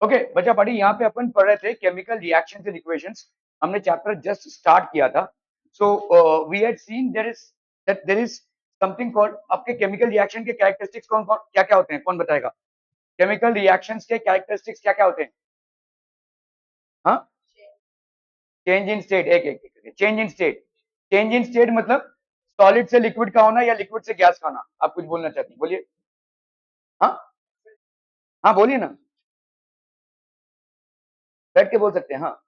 Okay बच्चा पढ़ी, यहाँ पे अपन पढ़ रहे थे केमिकल रिएक्शंस एंड इक्वेशंस। हमने चैप्टर जस्ट स्टार्ट किया था। So we had seen there is something called, आपके केमिकल रिएक्शन के कैरेक्टरिस्टिक्स कौन कौन क्या क्या होते हैं, कौन बताएगा? केमिकल रिएक्शंस के कैरेक्टरिस्टिक्स क्या क्या होते हैं? हाँ, चेंज इन स्टेट, एक change in state. Change in state मतलब सॉलिड से लिक्विड का होना या लिक्विड से गैस का होना। आप कुछ बोलना चाहती हैं, बोलिए। हाँ हाँ बोलिए ना, बैठ के बोल सकते हैं। हाँ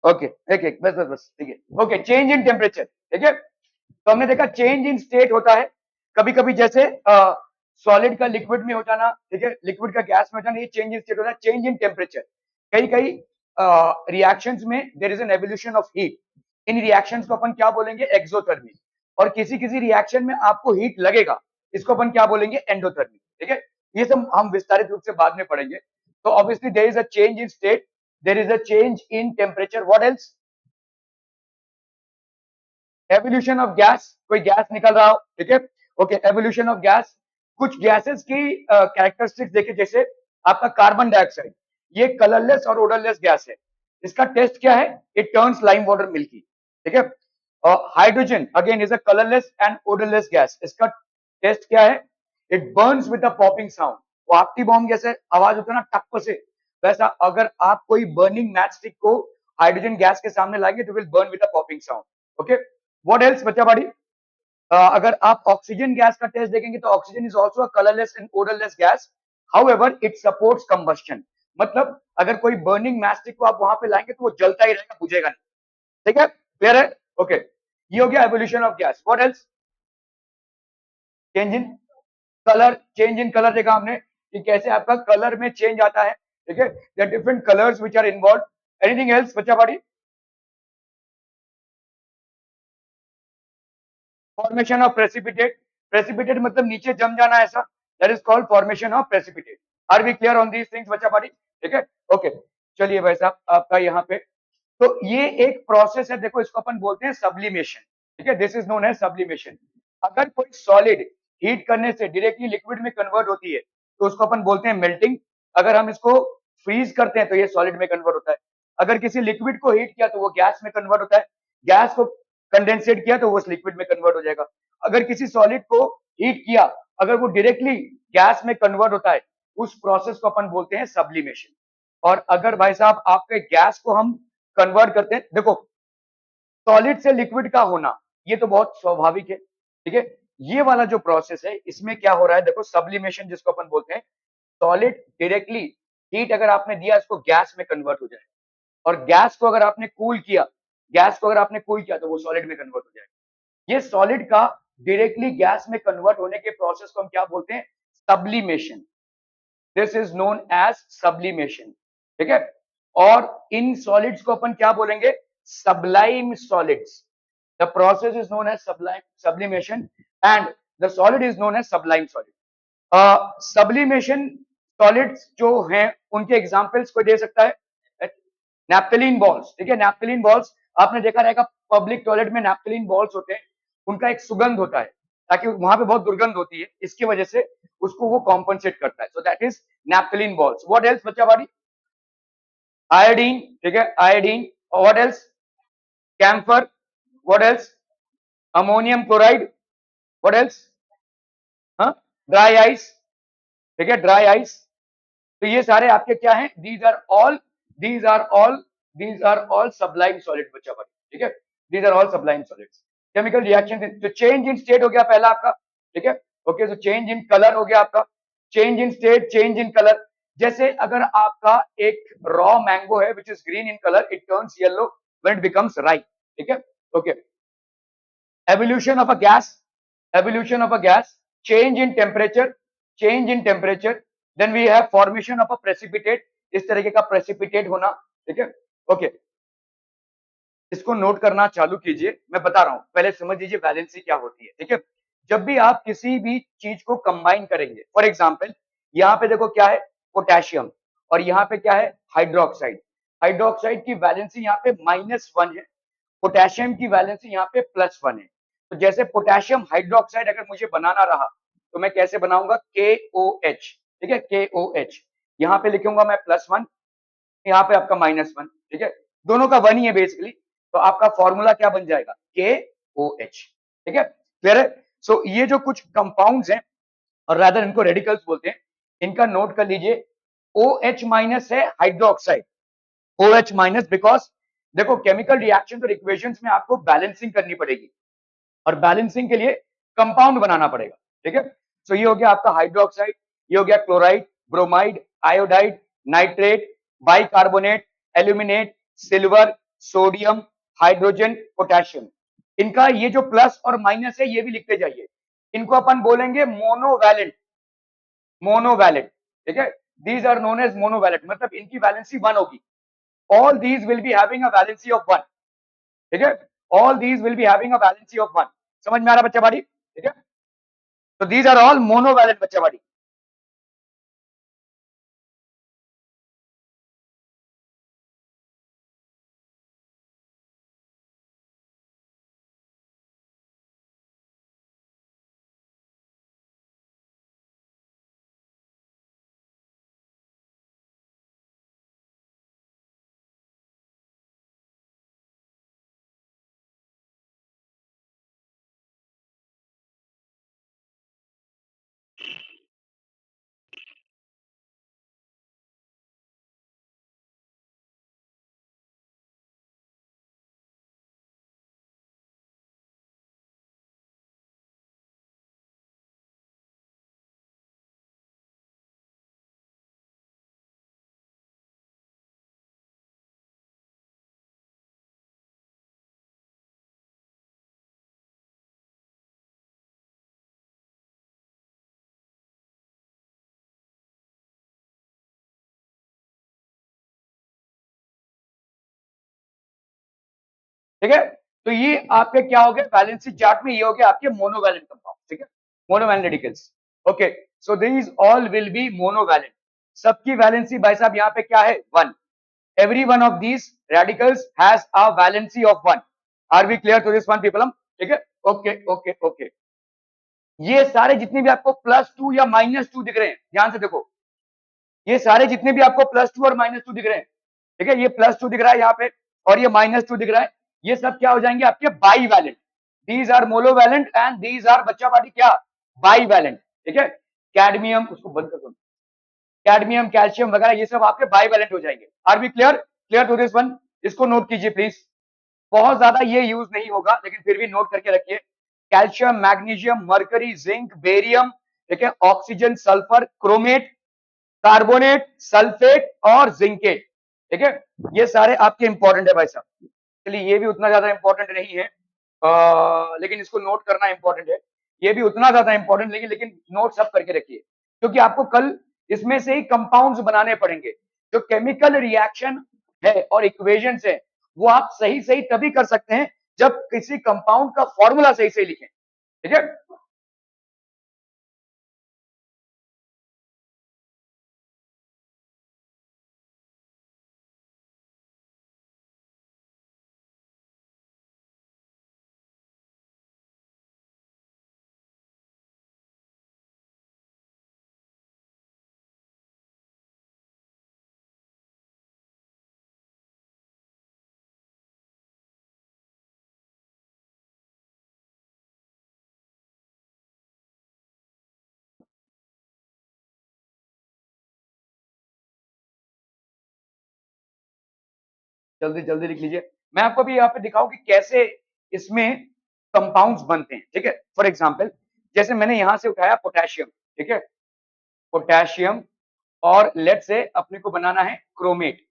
ओके, एक एक बस बस बस, ठीक है। ओके, चेंज इन टेम्परेचर, ठीक है। तो हमने देखा चेंज इन स्टेट होता है कभी कभी, जैसे सॉलिड का लिक्विड में हो जाना, ठीक है, लिक्विड का गैस में हो जाना, ये चेंज इन स्टेट होता है। चेंज इन टेम्परेचर, कई कई रिएक्शंस में there is an evolution of heat. इन रिएक्शंस को अपन क्या बोलेंगे? एक्सोथर्मी। और किसी किसी रिएक्शन में आपको हीट लगेगा, इसको अपन क्या बोलेंगे? एंडोथर्मी, ठीक है। ये सब हम विस्तारित रूप से बाद में पढ़ेंगे। तो obviously there is a change in state, there is a change in temperature, what else? Evolution of gas, कोई गैस निकल रहा हो, ठीक है। Okay, evolution of gas. कुछ गैसेस की कैरेक्टरिस्टिक्स देखिए, जैसे आपका कार्बन डाइऑक्साइड, ये कलरलेस और ओडरलेस गैस है। इसका टेस्ट क्या है? It turns lime water milky, ठीक है। और hydrogen again is a colourless and odourless gas. इसका टेस्ट क्या है? It Burns with a popping sound. वो आपकी बॉम्ब जैसे आवाज होता है ना, टप से, वैसा अगर आप कोई बर्निंग मैच स्टिक को हाइड्रोजन गैस के सामने लाएंगे तो will burn with a popping sound. Okay, what else बच्चा बड़ी? अगर आप ऑक्सीजन गैस का टेस्ट देखेंगे तो oxygen is also a colourless and odourless gas, however it supports combustion. मतलब अगर कोई बर्निंग मैस्टिक को आप वहां पे लाएंगे तो वो जलता ही रहेगा, बुझेगा नहीं, ठीक है। क्लियर है? ओके, ये हो गया evolution of gas. What else? Change in colour, change in colour देखा हमने कि कैसे आपका कलर में चेंज आता है, ठीक है। There different colours which are involve. Anything else बच्चा बड़ी? फॉर्मेशन ऑफ प्रेसिपिटेट, प्रेसिपिटेट मतलब नीचे जम जाना, ऐसा, that is called formation of precipitate. Are we clear on these things बच्चा पार्टी? ठीक है, ओके। चलिए भाई साहब, आपका यहाँ पे तो ये एक प्रोसेस है, देखो इसको अपन बोलते हैं सब्लिमेशन, ठीक है। This is known as sublimation. अगर कोई सॉलिड हीट करने से डायरेक्टली लिक्विड में कन्वर्ट होती है तो उसको अपन बोलते हैं मेल्टिंग। अगर हम इसको फ्रीज करते हैं तो ये सॉलिड में कन्वर्ट होता है। अगर किसी लिक्विड को हीट किया तो वो गैस में कन्वर्ट होता है। गैस को कंडेंसेट किया तो वो लिक्विड में कन्वर्ट हो जाएगा। अगर किसी सॉलिड को हीट किया, अगर वो डायरेक्टली गैस में कन्वर्ट होता है, उस प्रोसेस को अपन बोलते हैं सब्लिमेशन। और अगर भाई साहब आपके गैस को हम कन्वर्ट करते हैं, देखो सॉलिड से लिक्विड का होना ये तो बहुत स्वाभाविक है, ठीक है। ये वाला जो प्रोसेस है इसमें क्या हो रहा है, देखो सब्लिमेशन जिसको अपन बोलते हैं, सॉलिड डायरेक्टली हीट अगर आपने दिया इसको गैस में कन्वर्ट हो जाए, और गैस को अगर आपने कूल किया, गैस को अगर आपने कूल किया तो वो सॉलिड में कन्वर्ट हो जाएगा। ये सॉलिड का डायरेक्टली गैस में कन्वर्ट होने के प्रोसेस को हम क्या बोलते हैं? Sublimation. This is known as sublimation, ठीक है। और इन सॉलिड्स को अपन क्या बोलेंगे? Sublime solids. The process is known as sublime sublimation and the solid is known as sublime solid. Sublimation solids जो हैं उनके एग्जांपल्स कोई दे सकता है? नैप्थलीन बॉल्स, ठीक है। नैप्थलीन बॉल्स आपने देखा रहेगा, पब्लिक टॉयलेट में नैप्थलीन बॉल्स होते हैं, उनका एक सुगंध होता है, ताकि वहां पे बहुत दुर्गंध होती है, इसकी वजह से उसको वो कॉम्पनसेट करता है। So that is naphthalene balls. What else बच्चा बाड़ी? आयोडीन, ठीक है, iodine. What else? Camphor. What else? Ammonium chloride. What else? हाँ, ड्राई आइस, ठीक है, ड्राई आइस। तो ये सारे आपके क्या हैं? These are all, these are all, these are all sublime solid बच्चा बड़ी, ठीक है। These are all sublime solids. Chemical reaction, तो चेंज इन स्टेट हो गया पहला आपका, ठीक है। ओके, तो चेंज इन कलर हो गया आपका, change in state, change in colour. जैसे अगर आपका एक रॉ मैंगो है which is green in colour, it turns yellow when it becomes ripe, ठीक है। Okay, evolution of a gas, evolution of a gas, change in temperature, change in temperature, then we have formation of a precipitate, इस तरीके का precipitate होना, ठीक है। Okay, इसको note करना चालू कीजिए, मैं बता रहा हूं, पहले समझ लीजिए वैलेंसी क्या होती है, ठीक है। जब भी आप किसी भी चीज को कंबाइन करेंगे, फॉर एग्जाम्पल यहाँ पे देखो क्या है? पोटेशियम, और यहाँ पे क्या है? हाइड्रोक्साइड। हाइड्रोक्साइड की वैलेंसी यहाँ पे -1 है, पोटेशियम की वैलेंसी यहाँ पे +1 है। तो जैसे पोटेशियम हाइड्रोक्साइड अगर मुझे बनाना रहा तो मैं कैसे बनाऊंगा, KOH, ठीक है, KOH। यहाँ पे लिखूंगा मैं +1, यहाँ पे आपका -1, ठीक है, दोनों का 1 ही है बेसिकली, तो आपका फॉर्मूला क्या बन जाएगा, KOH, ठीक है, क्लियर है। सो ये जो कुछ कंपाउंड्स हैं, और रादर इनको रेडिकल्स बोलते हैं, इनका नोट कर लीजिए। OH- है हाइड्रोक्साइड, OH- बिकॉज देखो केमिकल रिएक्शन और इक्वेशंस में आपको बैलेंसिंग करनी पड़ेगी, और बैलेंसिंग के लिए कंपाउंड बनाना पड़ेगा, ठीक है। सो ये हो गया आपका हाइड्रोक्साइड, ये हो गया chloride, bromide, iodide, nitrate, bicarbonate, aluminate, silver, sodium, hydrogen, potassium. इनका ये जो प्लस और माइनस है ये भी लिखते जाइए। इनको अपन बोलेंगे मोनोवैलेंट, मोनोवैलेंट, ठीक है। These are known as monovalent, मतलब इनकी वैलेंसी 1 होगी। All these will be having a valency of 1, ठीक है, all these will be having a valency of 1। समझ में आ रहा बच्चा बाड़ी, ठीक है। तो दीज आर ऑल मोनोवैलेंट बच्चा बाड़ी। ठीक है, तो ये आपके क्या हो गए वैलेंसी चार्ट में, ये हो गया आपके मोनोवैलेंट कंपाउंड, ठीक है, monovalent radicals. Okay, so these all will be monovalent. सबकी वैलेंसी भाई साहब यहाँ पे क्या है, 1। Every one of these radicals has a valency of 1। Are we clear to this one people, ठीक है। ओके ओके ओके, ये सारे जितने भी आपको +2 या -2 दिख रहे हैं, ध्यान से देखो, ये सारे जितने भी आपको +2 और -2 दिख रहे हैं, ठीक है, ये +2 दिख रहा है यहाँ पे और ये -2 दिख रहा है, ये सब क्या हो जाएंगे आपके bivalent. These are monovalent and these are बच्चा पार्टी क्या, बाई वैलेंट, ठीक है। कैडमियम, उसको बंद कर दो, कैडमियम, कैल्शियम वगैरह ये सब आपके बाई वैलेंट हो जाएंगे। Are be clear, clear to this one. इसको नोट कीजिए प्लीज, बहुत ज्यादा ये यूज नहीं होगा लेकिन फिर भी नोट करके रखिए। Calcium, magnesium, mercury, zinc, barium, ठीक है, oxygen, sulphur, chromate, carbonate, sulphate और जिंकेट, ठीक है, ये सारे आपके इंपॉर्टेंट है भाई साहब। चलिए ये भी उतना ज्यादा इंपॉर्टेंट नहीं है, लेकिन इसको नोट करना इंपॉर्टेंट है। ये भी उतना ज्यादा इंपॉर्टेंट नहीं, लेकिन नोट सब करके रखिए, क्योंकि आपको कल इसमें से ही कंपाउंड्स बनाने पड़ेंगे। जो केमिकल रिएक्शन है और इक्वेशंस है वो आप सही सही तभी कर सकते हैं जब किसी कंपाउंड का फॉर्मूला सही सही लिखें, ठीक है। जल्दी जल्दी लिख लीजिए, मैं आपको भी यहाँ पे दिखाऊं कि कैसे इसमें कंपाउंड्स बनते हैं, ठीक है। फॉर एग्जांपल जैसे मैंने यहां से उठाया पोटेशियम, ठीक है, पोटेशियम, और लेट से अपने को बनाना है क्रोमेट,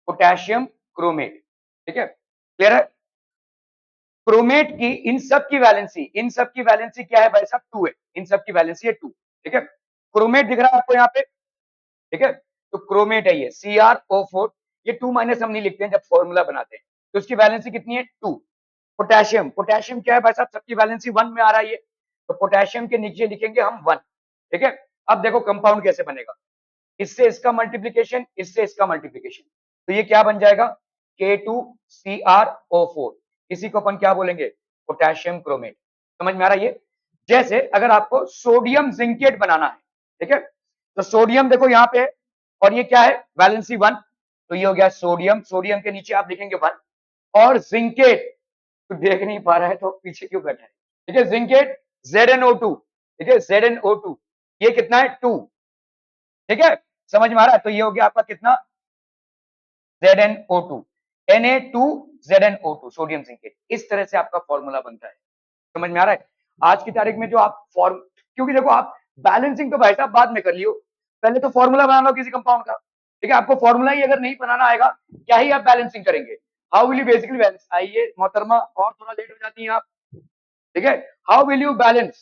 पोटेशियम क्रोमेट, ठीक है, क्लियर है। क्रोमेट की इन सब की वैलेंसी, इन सब की वैलेंसी क्या है भाई साहब, 2 है, इन सब की वैलेंसी है 2, ठीक है। क्रोमेट दिख रहा है आपको यहाँ पे, ठीक है, तो क्रोमेट है ये CrO4। ये 2- हम नहीं लिखते हैं जब फॉर्मूला बनाते हैं, तो इसकी वैलेंसी कितनी है, 2। पोटेशियम, पोटेशियम क्या है भाई साहब, सबकी वैलेंसी 1 में आ रहा है ये, तो पोटेशियम के नीचे लिखेंगे हम 1, ठीक है। अब देखो कंपाउंड कैसे बनेगा, इससे इसका मल्टीप्लीकेशन, इससे इसका मल्टीप्लीकेशन, तो ये क्या बन जाएगा, K2CrO4। इसी को अपन क्या बोलेंगे, पोटेशियम क्रोमेट, समझ में आ रहा है ये? जैसे अगर आपको सोडियम जिंकेट बनाना है, ठीक है, तो सोडियम देखो यहाँ पे, और ये क्या है, वैलेंसी 1, तो ये हो गया सोडियम, सोडियम के नीचे आप लिखेंगे 1, और जिंकेट तो देख नहीं पा रहा है तो पीछे क्यों बैठा है, ठीक है, जिंकेट ZnO2, ठीक है, ZnO2, ये कितना है 2, ठीक है, समझ में आ रहा है? तो ये हो गया आपका कितना, ZnO2, Na2ZnO2, सोडियम जिंकेट, इस तरह से आपका फॉर्मूला बनता है। समझ में आ रहा है? आज की तारीख में जो आप फॉर्म, क्योंकि देखो आप बैलेंसिंग तो भाई साहब बाद में कर लियो, पहले तो फॉर्मूला बना लो किसी कंपाउंड का, ठीक है, आपको फॉर्मूला ही अगर नहीं बनाना आएगा, क्या ही आप बैलेंसिंग करेंगे? How will you basically balance? आइए मोहतरमा, और थोड़ा लेट हो जाती हैं आप, ठीक है, हाउ विल यू बैलेंस,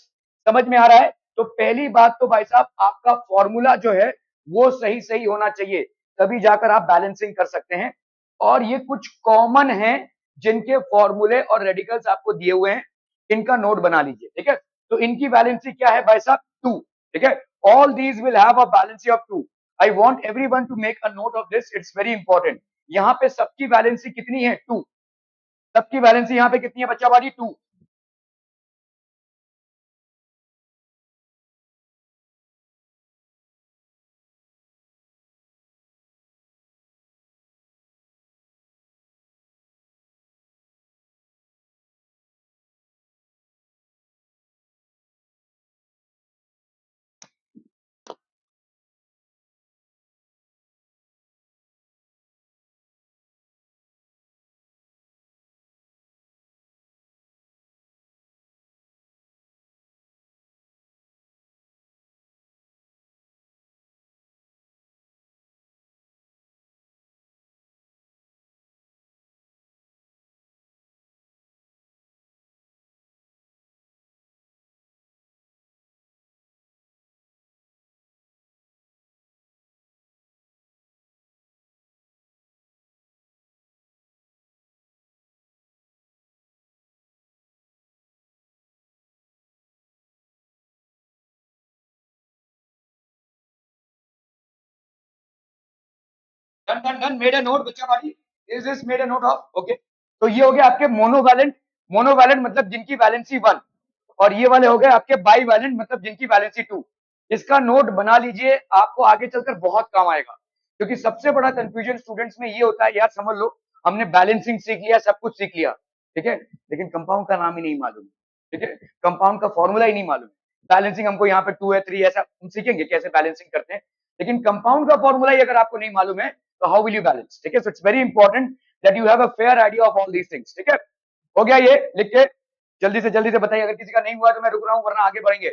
समझ में आ रहा है? तो पहली बात तो भाई साहब आपका फॉर्मूला जो है वो सही सही होना चाहिए, तभी जाकर आप बैलेंसिंग कर सकते हैं। और ये कुछ कॉमन है जिनके फॉर्मूले और रेडिकल्स आपको दिए हुए हैं, इनका नोट बना लीजिए, ठीक है, तो इनकी वैलेंसी क्या है भाई साहब, 2, ठीक है, all these will have a valency of 2। I want everyone to make a note of this, it's very important. यहाँ पे सबकी वैलेंसी कितनी है, 2, सबकी वैलेंसी यहाँ पे कितनी है बच्चा वाली, 2। Done done done, made a note बच्चा party, is this made a note of, okay. तो ये हो गया आपके मोनोवैलेंट, मोनोवैलेंट मतलब जिनकी वैलेंसी 1, और ये वाले हो गए आपके बाईवैलेंट मतलब जिनकी वैलेंसी 2। इसका नोट बना लीजिए, आपको आगे चलकर बहुत काम आएगा, क्योंकि सबसे बड़ा कंफ्यूजन स्टूडेंट्स में ये होता है, यार समझ लो हमने बैलेंसिंग सीख लिया, सब कुछ सीख लिया, ठीक है, लेकिन कंपाउंड का नाम ही नहीं मालूम, ठीक है, कंपाउंड का फॉर्मूला ही नहीं मालूम, बैलेंसिंग हमको यहाँ पे 2 है 3 ऐसा हम सीखेंगे कैसे बैलेंसिंग करते हैं, लेकिन कंपाउंड का फॉर्मूला ही अगर आपको नहीं मालूम है तो हाउ विल यू बैलेंस, ठीक है, so it's very important that you have a fair idea of all these things, ठीक है, हो गया ये, लिख के जल्दी से बताइए, अगर किसी का नहीं हुआ तो मैं रुक रहा हूं वरना आगे बढ़ेंगे।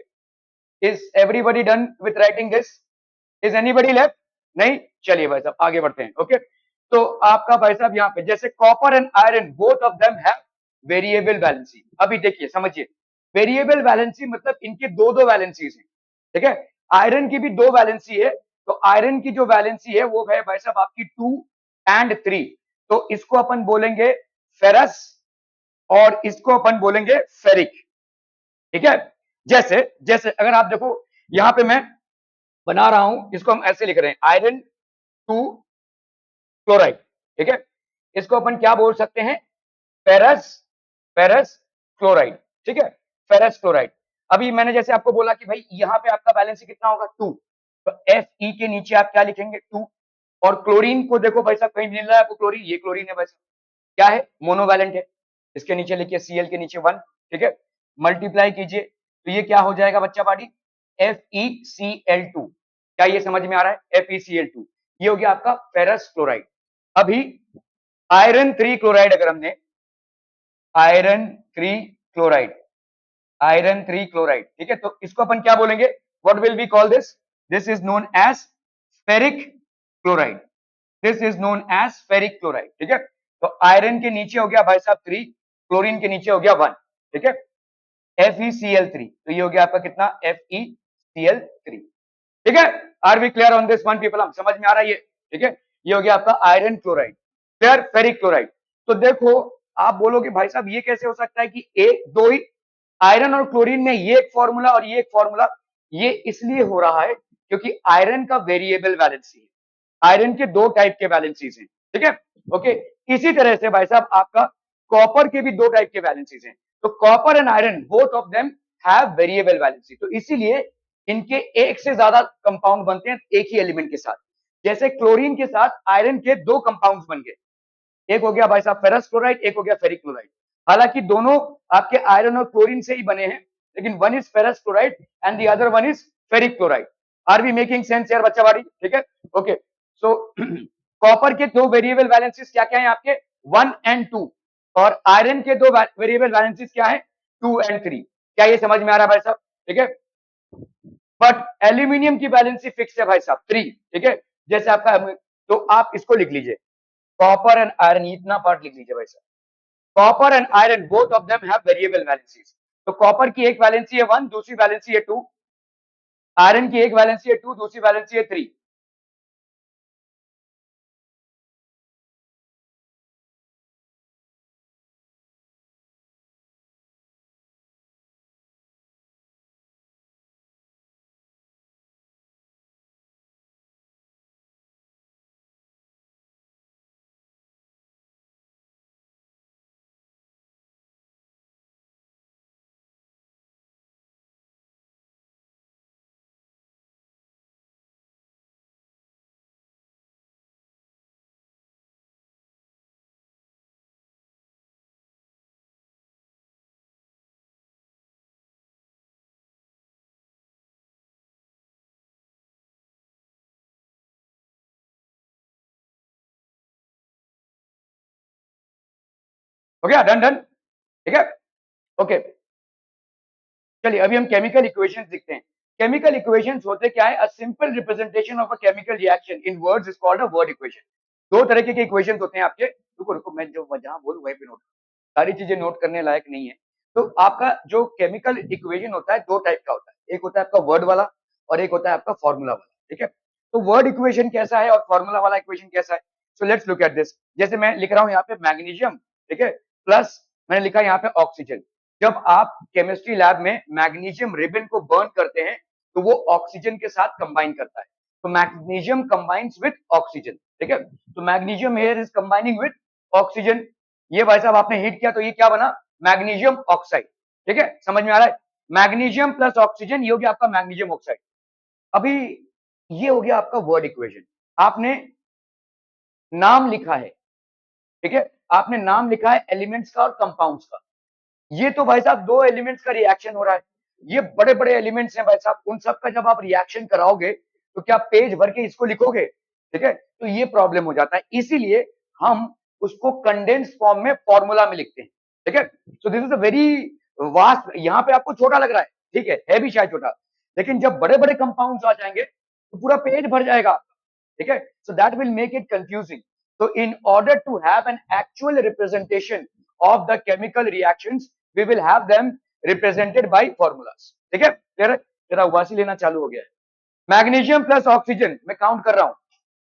Is everybody done with writing this? Is anybody left? नहीं, चलिए भाई साहब आगे बढ़ते हैं, ओके। तो आपका भाई साहब यहाँ पे जैसे copper and iron both of them have variable valency, अभी देखिए समझिए, वेरिएबल वैलेंसी मतलब इनके दो दो वैलेंसीज हैं, ठीक है, आयरन की भी दो वैलेंसी है, तो आयरन की जो वैलेंसी है वो है भाई साहब आपकी 2 and 3, तो इसको अपन बोलेंगे फेरस और इसको अपन बोलेंगे फेरिक, ठीक है। जैसे जैसे अगर आप देखो यहां पे मैं बना रहा हूं, इसको हम ऐसे लिख रहे हैं आयरन 2 क्लोराइड, ठीक है, इसको अपन क्या बोल सकते हैं, फेरस, फेरस क्लोराइड, ठीक है, फेरस क्लोराइड। अभी मैंने जैसे आपको बोला कि भाई यहाँ पे आपका बैलेंस कितना होगा, 2, तो Fe के नीचे आप क्या लिखेंगे, 2, और क्लोरीन को देखो भाई साहब कहीं मिल रहा है आपको क्लोरीन, ये क्लोरीन है भाई साहब, क्या है, मोनोवैलेंट है, इसके नीचे लिखिए Cl के नीचे 1, ठीक है, मल्टीप्लाई कीजिए तो ये क्या हो जाएगा बच्चा पार्टी, FeCl2, क्या ये समझ में आ रहा है, FeCl2, ये हो गया आपका फेरस क्लोराइड। अभी आयरन 3 क्लोराइड अगर हमने, आयरन 3 क्लोराइड, आयरन 3 क्लोराइड, ठीक है, तो इसको अपन क्या बोलेंगे, what will be call this, this is known as ferric chloride, this is known as ferric chloride, ठीक है, तो आयरन के नीचे हो गया भाई साहब 3, क्लोरीन के नीचे हो गया 1, ठीक है, FeCl3, तो ये हो गया आपका कितना, FeCl3, ठीक है, are we clear on this one people, हम समझ में आ रहा है ये, ठीक है, ये हो गया आपका आयरन क्लोराइड, फिर फेरिक क्लोराइड। तो देखो आप बोलोगे भाई साहब ये कैसे हो सकता है कि एक दो ही आयरन और क्लोरीन में ये एक फॉर्मूला और ये एक फॉर्मूला, ये इसलिए हो रहा है क्योंकि आयरन का वेरिएबल वैलेंसी है, आयरन के दो टाइप के वैलेंसीज हैं, ठीक है, ओके। इसी तरह से भाई साहब आपका कॉपर के भी दो टाइप के वैलेंसीज हैं, तो copper and iron both of them have variable valency, तो इसीलिए इनके एक से ज्यादा कंपाउंड बनते हैं एक ही एलिमेंट के साथ। जैसे क्लोरीन के साथ आयरन के दो कंपाउंड्स बन गए, एक हो गया भाई साहब फेरस क्लोराइड, एक हो गया फेरिक क्लोराइड। हालांकि दोनों आपके आयरन और क्लोरीन से ही बने हैं, लेकिन one is ferrous chloride and the other one is ferric chloride. Are we making sense यार बच्चा बाड़ी? ठीक है, ओके। सो कॉपर के दो वेरिएबल वैलेंसीज क्या क्या है आपके, 1 एंड 2, और आयरन के दो वेरिएबल वैलेंसीज क्या है, 2 एंड 3। क्या ये समझ में आ रहा है भाई साहब? ठीक है, बट एल्यूमिनियम की वैलेंसी फिक्स है भाई साहब 3। ठीक है, जैसे आपका, तो आप इसको लिख लीजिए, कॉपर एंड आयरन, इतना पार्ट लिख लीजिए भाई साहब। Copper and iron both of them have variable valencies. तो कॉपर की एक वैलेंसी है 1, दूसरी वैलेंसी है 2। आयरन की एक वैलेंसी है 2, दूसरी वैलेंसी है 3। हो गया, डन डन, ठीक है, ओके। चलिए अभी हम केमिकल इक्वेशंस लिखते हैं। केमिकल इक्वेशंस होते क्या है, a simple representation of a chemical reaction in words is called a word equation. दो तरह के इक्वेशंस होते हैं आपके, रुको रुको, मैं जो जहां बोलूं वहीं पे नोट, सारी चीजें नोट करने लायक नहीं है। तो आपका जो केमिकल इक्वेशन होता है दो टाइप का होता है, एक होता है आपका वर्ड वाला और एक होता है आपका फॉर्मूला वाला। ठीक है, तो वर्ड इक्वेशन कैसा है और फॉर्मूला वाला इक्वेशन कैसा है, so let's look at this. जैसे मैं लिख रहा हूं यहाँ पे मैग्नीशियम, ठीक है, प्लस मैंने लिखा यहाँ पे ऑक्सीजन। जब आप केमिस्ट्री लैब में मैग्नीशियम रिबन को बर्न करते हैं तो वो ऑक्सीजन के साथ कंबाइन करता है, तो मैग्नीशियम कंबाइंस विद ऑक्सीजन। ठीक है, तो magnesium here is combining with oxygen. ये भाई साहब आपने हीट किया तो ये क्या बना, मैग्नीशियम ऑक्साइड। ठीक है, समझ में आ रहा है, मैग्नीशियम प्लस ऑक्सीजन, ये हो गया आपका मैग्नीशियम ऑक्साइड। अभी ये हो गया आपका वर्ड इक्वेशन। आपने नाम लिखा है, ठीक है, आपने नाम लिखा है एलिमेंट्स का और कंपाउंड्स का। ये तो भाई साहब दो एलिमेंट्स का रिएक्शन हो रहा है, ये बड़े बड़े एलिमेंट्स हैं भाई साहब, उन सब का जब आप रिएक्शन कराओगे तो क्या पेज भर के इसको लिखोगे? ठीक है, तो ये प्रॉब्लम हो जाता है, इसीलिए हम उसको कंडेंस फॉर्म में फॉर्मूला में लिखते हैं। ठीक है, so this is a very vast, यहाँ पे आपको छोटा लग रहा है, ठीक है भी शायद छोटा, लेकिन जब बड़े बड़े कंपाउंड्स आ जाएंगे तो पूरा पेज भर जाएगा। ठीक है, so that will make it confusing. So in order to have an actual representation of the chemical reactions, we will have them represented by formulas. ठीक है, तेरा उबासी लेना चालू हो गया है। मैग्नीशियम प्लस ऑक्सीजन मैं काउंट कर रहा हूं,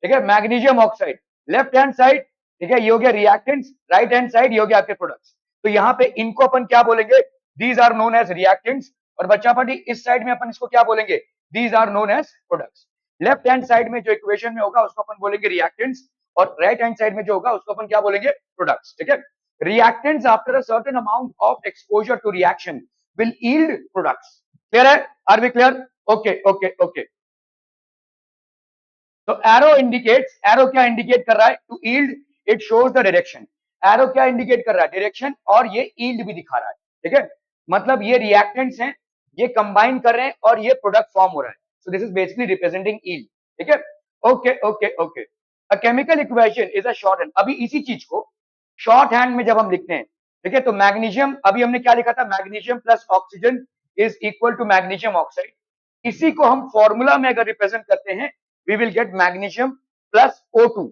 ठीक है, magnesium oxide left hand side, ठीक है, ये हो गया रिएक्टेंट्स, राइट हैंड साइड ये हो गया आपके प्रोडक्ट्स। तो यहाँ पे इनको अपन क्या बोलेंगे, these are known as reactants, और बच्चा पार्टी इस साइड में अपन इसको क्या बोलेंगे, these are known as products. Left hand side में जो इक्वेशन में होगा उसको अपन बोलेंगे रिएक्टेंट्स, और राइट हैंड साइड में जो होगा उसको अपन क्या बोलेंगे, प्रोडक्ट्स। ठीक है, reactants after a certain amount of exposure to reaction will yield products. Clear है, are we clear? Okay, okay, okay. तो एरो इंडिकेट्स, एरो क्या इंडिकेट कर रहा है, to yield it shows the direction. Arrow क्या indicate कर रहा है, डायरेक्शन, और ये ईल्ड भी दिखा रहा है। ठीक है, मतलब ये रिएक्टेंट्स हैं, ये कंबाइन कर रहे हैं और ये प्रोडक्ट फॉर्म हो रहा है, so this is basically representing yield. ठीक है, okay okay okay. A chemical equation is a short hand, अभी इसी चीज को शॉर्ट हैंड में जब हम लिखते हैं, ठीक है, तो मैग्नीशियम, अभी हमने क्या लिखा था, magnesium plus oxygen is equal to magnesium oxide. इसी को हम फॉर्मूला में अगर रिप्रेजेंट करते हैं, we will get magnesium plus O2।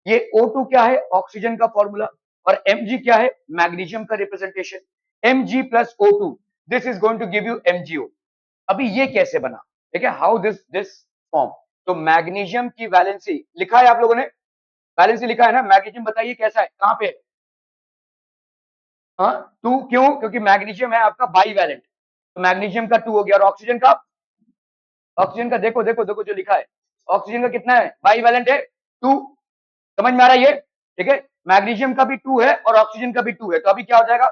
ये O2 क्या है, ऑक्सीजन का फॉर्मूला, और Mg क्या है, मैग्नीशियम का representation, Mg plus O2, this is going to give you MgO। अभी ये कैसे बना, ठीक है, हाउ दिस फॉर्म। तो मैग्नीशियम की वैलेंसी लिखा है आप लोगों ने, वैलेंसी लिखा है ना, मैग्नीशियम बताइए कैसा है, कहां पे, हाँ 2, क्यों, क्योंकि मैग्नीशियम है आपका बाई वैलेंट, तो मैग्नीशियम का 2 हो गया, और ऑक्सीजन का, ऑक्सीजन का देखो देखो देखो जो लिखा है, ऑक्सीजन का कितना है, बाई वैलेंट है 2। समझ में आ रहा है ये, ठीक है, मैग्नीशियम का भी 2 है और ऑक्सीजन का भी 2 है, तो अभी क्या हो जाएगा,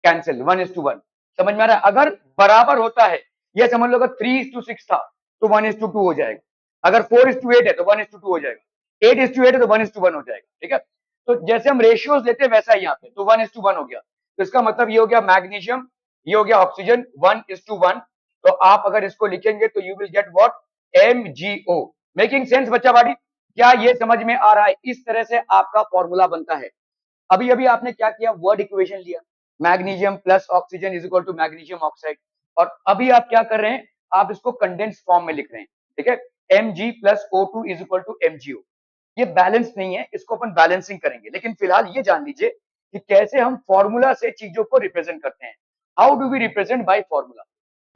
कैंसिल 1:1। समझ में आ रहा है? अगर बराबर होता है, ये समझ लो अगर 3:6 था तो 1:2 हो जाएगा, अगर 4:8 है तो 1:2 हो जाएगा, 8:8 है तो 1:1 हो जाएगा। ठीक है, तो जैसे हम रेशियोज लेते हैं वैसा ही यहाँ पे, तो 1:1 हो गया। तो इसका मतलब ये हो गया मैग्नीशियम, ये हो गया ऑक्सीजन 1:1। तो आप अगर इसको लिखेंगे तो you will get what, MgO। Making sense बच्चा बाड़ी? क्या ये समझ में आ रहा है? इस तरह से आपका फॉर्मूला बनता है। अभी अभी आपने क्या किया, वर्ड इक्वेशन लिया, magnesium plus oxygen is equal to magnesium oxide, और अभी आप क्या कर रहे हैं, आप इसको कंडेंस फॉर्म में लिख रहे हैं। ठीक है, Mg plus O2 is equal to MgO। ये बैलेंस नहीं है, इसको अपन बैलेंसिंग करेंगे, लेकिन फिलहाल ये जान लीजिए कि कैसे हम फॉर्मूला से चीजों को रिप्रेजेंट करते हैं। How do we represent by formula?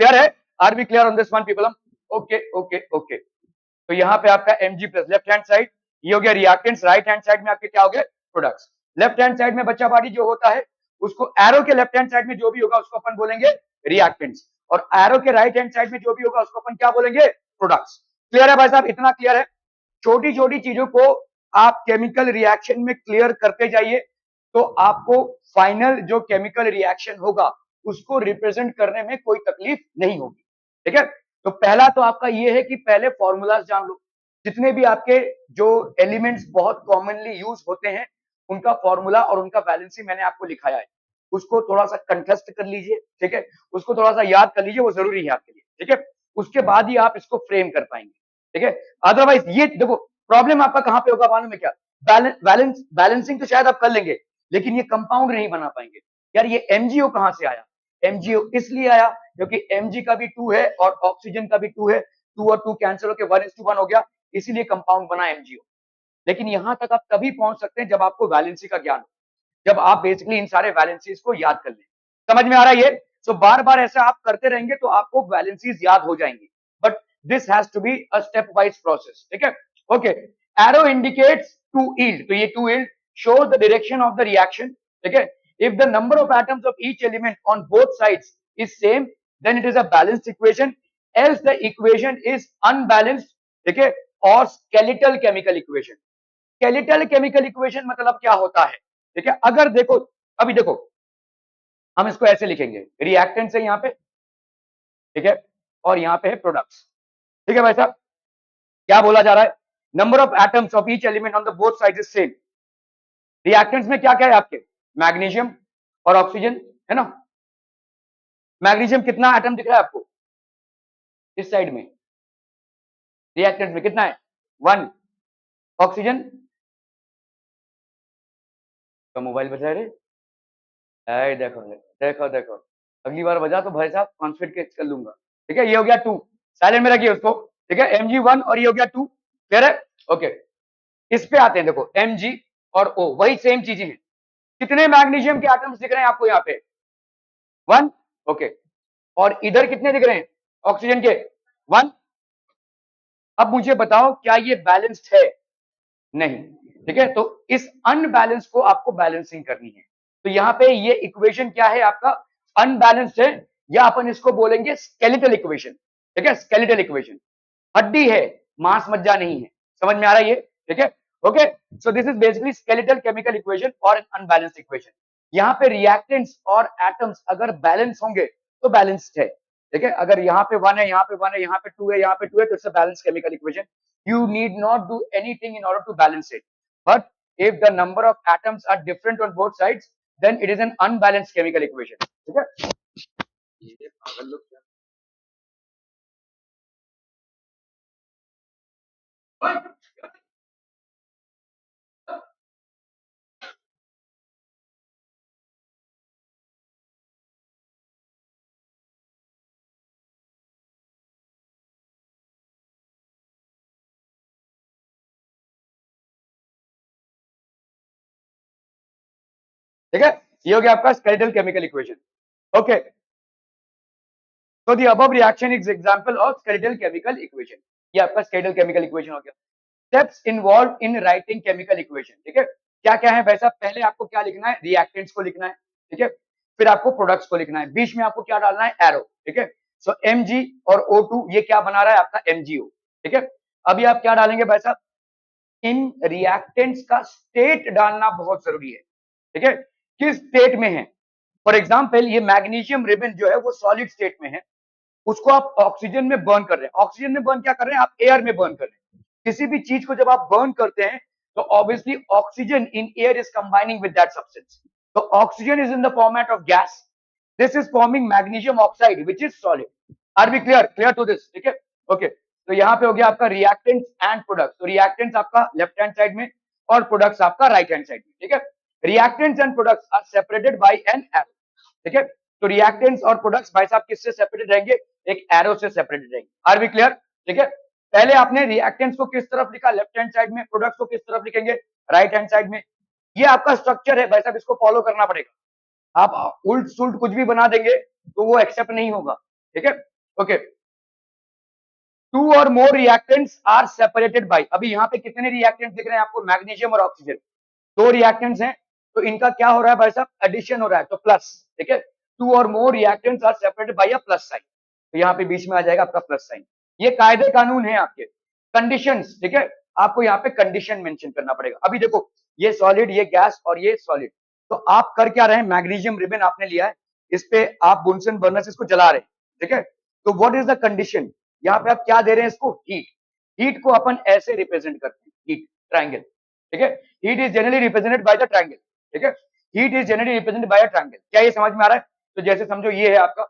Clear है? Are we clear on this one people? Okay okay okay. तो यहाँ पे आपका Mg plus left hand side, ये हो गया रिएक्टेंट्स, राइट हैंड साइड में आपके क्या हो गए, प्रोडक्ट्स। लेफ्ट हैंड साइड में बच्चा पार्टी जो होता है, उसको एरो के लेफ्ट हैंड साइड में जो भी होगा उसको अपन बोलेंगे रिएक्टेंट्स, और एरो के राइट हैंड साइड में जो भी होगा उसको अपन क्या बोलेंगे, प्रोडक्ट्स। क्लियर है भाई साहब? इतना क्लियर है? छोटी छोटी चीजों को आप केमिकल रिएक्शन में क्लियर करते जाइए, तो आपको फाइनल जो केमिकल रिएक्शन होगा उसको रिप्रेजेंट करने में कोई तकलीफ नहीं होगी। ठीक है, तो पहला तो आपका ये है कि पहले फॉर्मूलाज जान लो, जितने भी आपके जो एलिमेंट्स बहुत कॉमनली यूज होते हैं उनका फॉर्मूला और उनका बैलेंसिंग मैंने आपको लिखाया है, उसको थोड़ा सा कंठस्थ कर लीजिए। ठीक है, उसको थोड़ा सा याद कर लीजिए, वो जरूरी है आपके लिए। ठीक है, उसके बाद ही आप इसको फ्रेम कर पाएंगे। ठीक है, अदरवाइज ये देखो प्रॉब्लम आपका कहां पे होगा मालूम है क्या, बैलेंसिंग तो शायद आप कर लेंगे, लेकिन ये कंपाउंड नहीं बना पाएंगे। यार ये MgO कहां से आया? MgO इसलिए आया क्योंकि Mg का भी 2 है और ऑक्सीजन का भी 2 है, 2 और 2 कैंसिल होकर 1:1 हो गया, इसीलिए कंपाउंड बना MgO। लेकिन यहां तक आप तभी पहुंच सकते हैं जब आपको वैलेंसी का ज्ञान हो, जब आप बेसिकली इन सारे वैलेंसीज को याद कर लें। समझ में आ रहा है ये? सो बार बार ऐसा आप करते रहेंगे तो आपको वैलेंसीज याद हो जाएंगी, but this has to be a step wise process. ठीक है, okay. Arrow indicates to yield, तो ये to yield show the direction of the reaction. ठीक है, if the number of atoms of each element on both sides is same, then it is a balanced equation, else the equation is unbalanced। ठीक है, और skeletal chemical equation। skeletal chemical equation मतलब क्या होता है? ठीक है, अगर देखो, अभी देखो हम इसको ऐसे लिखेंगे, रिएक्टेंट है यहाँ पे, ठीक है, और यहाँ पे है प्रोडक्ट्स। ठीक है भाई साहब, क्या बोला जा रहा है, number of atoms of each element on the both side is same. Reactants में क्या क्या है आपके, मैग्नीशियम और ऑक्सीजन, है ना। मैग्नीशियम कितना एटम दिख रहा है आपको इस साइड में, रिएक्टेंट्स में कितना है, 1। ऑक्सीजन का मोबाइल बजा रहे, देखो देखो देखो, अगली बार बजा तो भाई साहब कॉन्फिड केस कर लूंगा। ठीक है, ये हो गया 2, साइलेंट में रखिए उसको। ठीक है, Mg1 और ये हो गया 2। क्लियर है? ओके, इस पे आते हैं, देखो Mg और O वही सेम चीजें हैं। कितने मैग्नीशियम के एटम्स दिख रहे हैं आपको यहाँ पे, 1। ओके, और इधर कितने दिख रहे हैं ऑक्सीजन के, 1। अब मुझे बताओ क्या ये बैलेंस्ड है? नहीं। ठीक है, तो इस अनबैलेंस को आपको बैलेंसिंग करनी है। तो यहाँ पे ये इक्वेशन क्या है आपका, अनबैलेंस्ड है, या अपन इसको बोलेंगे स्केलेटल इक्वेशन। ठीक है, स्केलेटल इक्वेशन, हड्डी है, मांस मज्जा नहीं है। समझ में आ रहा है ये? ठीक है, okay. So this is basically skeletal chemical equation और एन अनबैलेंस्ड इक्वेशन। यहाँ पे रिएक्टेंट्स और एटम्स अगर बैलेंस होंगे तो बैलेंस्ड है। ठीक है, अगर यहाँ पे 1 है, यहाँ पे 1 है, यहाँ पे 2 है, यहाँ पे 2 है, तो it's a balanced chemical equation. You need not do anything in order to balance it. But if the number of atoms are different on both sides, then it is an unbalanced chemical equation. ठीक है? ये पागल लोग क्या? ठीक है, ये हो गया आपका skeletal chemical equation. Okay, so the above reaction is example of skeletal chemical equation। ये आपका skeletal chemical equation हो गया। Steps involved in writing chemical equation। ठीक है, क्या क्या है वैसा, पहले आपको क्या लिखना है, रिएक्टेंट्स को लिखना है। ठीक है, फिर आपको प्रोडक्ट्स को लिखना है, बीच में आपको क्या डालना है, एरो। ठीक है, सो Mg और O2 ये क्या बना रहा है आपका, MgO। ठीक है, अभी आप क्या डालेंगे भाई साहब, इन रिएक्टेंट्स का स्टेट डालना बहुत जरूरी है। ठीक है, किस स्टेट में है, फॉर एग्जाम्पल ये मैग्नीशियम रिबन जो है वो सॉलिड स्टेट में है, उसको आप ऑक्सीजन में बर्न कर रहे हैं। ऑक्सीजन में बर्न क्या कर रहे हैं, आप एयर में बर्न कर रहे हैं। किसी भी चीज को जब आप बर्न करते हैं तो obviously oxygen in air is combining with that substance, तो oxygen is in the format of gas, this is forming magnesium oxide which is solid. Are be clear, clear to this, ठीक है, okay. तो यहाँ पे हो गया आपका reactants and products, तो रिएक्टेंट्स आपका लेफ्ट हैंड साइड में और प्रोडक्ट्स आपका राइट हैंड साइड में, ठीक है। Reactants and products are separated by an arrow, ठीक है। तो रिएक्टेंट्स और प्रोडक्ट्स भाई साहब किससे सेपरेटेड रहेंगे, एक एरो से सेपरेटेड रहेंगे। आर वी क्लियर, ठीक है। पहले आपने रिएक्टेंट्स को किस तरफ लिखा, लेफ्ट हैंड साइड में, प्रोडक्ट्स को किस तरफ लिखेंगे, राइट हैंड साइड में। ये आपका स्ट्रक्चर है भाई साहब, इसको फॉलो करना पड़ेगा। आप उल्ट सुल्ट कुछ भी बना देंगे तो वो एक्सेप्ट नहीं होगा, ठीक है, ओके। टू और more reactants are separated bye, अभी यहाँ पे कितने रिएक्टेंट्स दिख रहे हैं आपको, मैग्नीशियम और ऑक्सीजन, दो रिएक्टेंट्स हैं, तो इनका क्या हो रहा है भाई साहब, एडिशन हो रहा है, तो प्लस, ठीक है। टू और more reactants are separated by a plus sign, तो यहाँ पे बीच में आ जाएगा आपका प्लस साइन। ये कायदे कानून है आपके, कंडीशंस, ठीक है। आपको यहाँ पे कंडीशन मेंशन करना पड़ेगा। अभी देखो ये सॉलिड, ये गैस और ये सॉलिड, तो आप कर क्या रहे हैं, मैग्नीशियम रिबन आपने लिया है, इस पे आप बुनसन बर्नर से इसको जला रहे हैं, ठीक है। तो व्हाट इज द कंडीशन, यहाँ पे आप क्या दे रहे हैं इसको, हीट। हीट को अपन ऐसे रिप्रेजेंट करते हैं, हीट ट्रायंगल, ठीक है। Heat is generally represented by the triangle, ठीक है। Heat is generally represented by a triangle, क्या ये समझ में आ रहा है। तो जैसे समझो ये है आपका,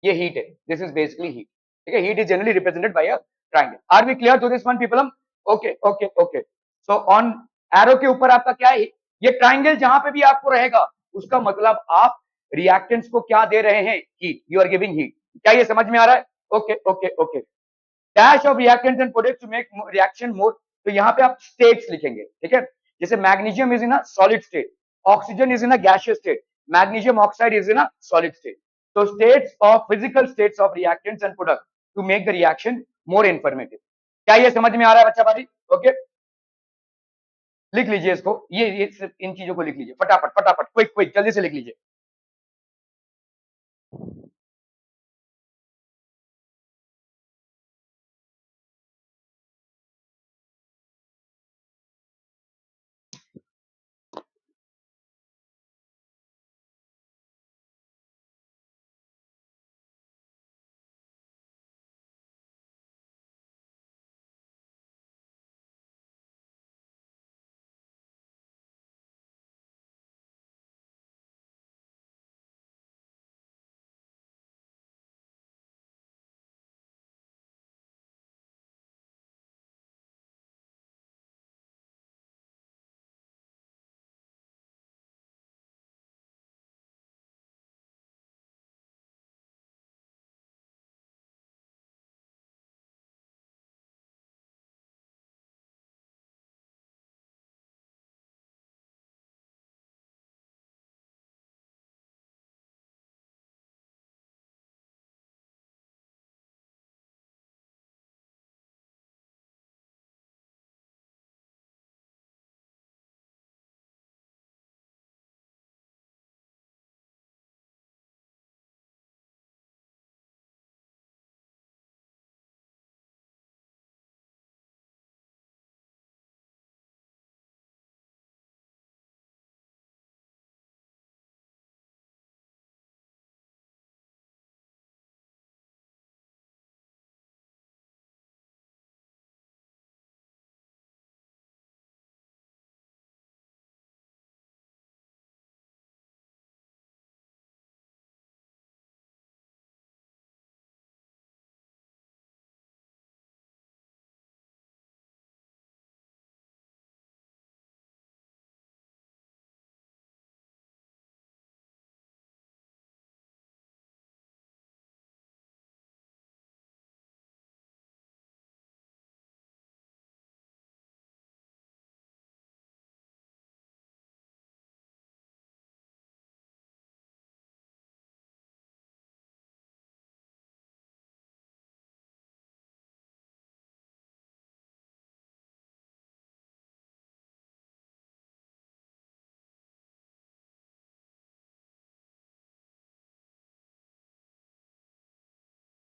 ये हीट है, दिस इज बेसिकली हीट, ठीक है। Heat is generally represented by a triangle. Are we clear to this one people, okay okay okay. So on arrow के ऊपर आपका क्या है, ये ट्रायंगल जहां पे भी आपको रहेगा उसका मतलब आप रिएक्टेंट्स को क्या दे रहे हैं, heat, you are giving heat. क्या ये समझ में आ रहा है, okay okay okay. Dash of reactants and products to make reaction more, तो यहाँ पे आप स्टेट्स लिखेंगे, ठीक है। जैसे magnesium is in a solid state, oxygen is in a gaseous state, magnesium oxide is in a solid state. So states of physical states of reactants and products to make the reaction more informative. क्या ये समझ में आ रहा है बच्चा भाई, okay. लिख लीजिए इसको, ये सिर्फ इन चीजों को लिख लीजिए फटाफट फटाफट, क्विक क्विक, जल्दी से लिख लीजिए।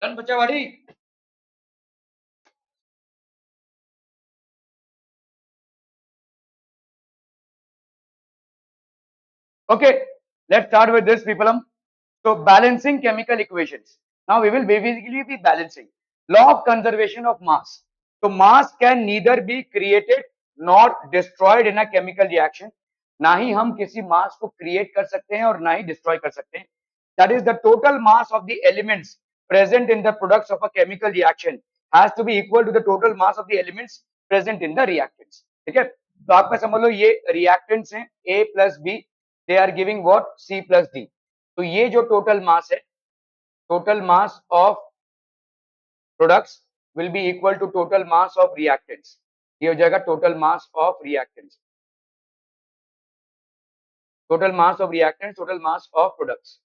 डन बच्चा भाई, okay. Let's start with this, people. So balancing chemical equations. Now we will basically be balancing. Law of conservation of mass. So mass can neither be created nor destroyed in a chemical reaction. ना ही हम किसी मास को create कर सकते हैं और ना ही destroy कर सकते हैं. That is the total mass of the elements present in the products of a chemical reaction has to be equal to the total mass of the elements present in the reactants. ठीक है, तो आपका समझ लो ये reactants हैं A plus B, they are giving what C plus D. तो ये जो टोटल मास है, total mass of products will be equal to total mass of reactants. ये हो जाएगा total mass of reactants, total mass of reactants, total mass of products.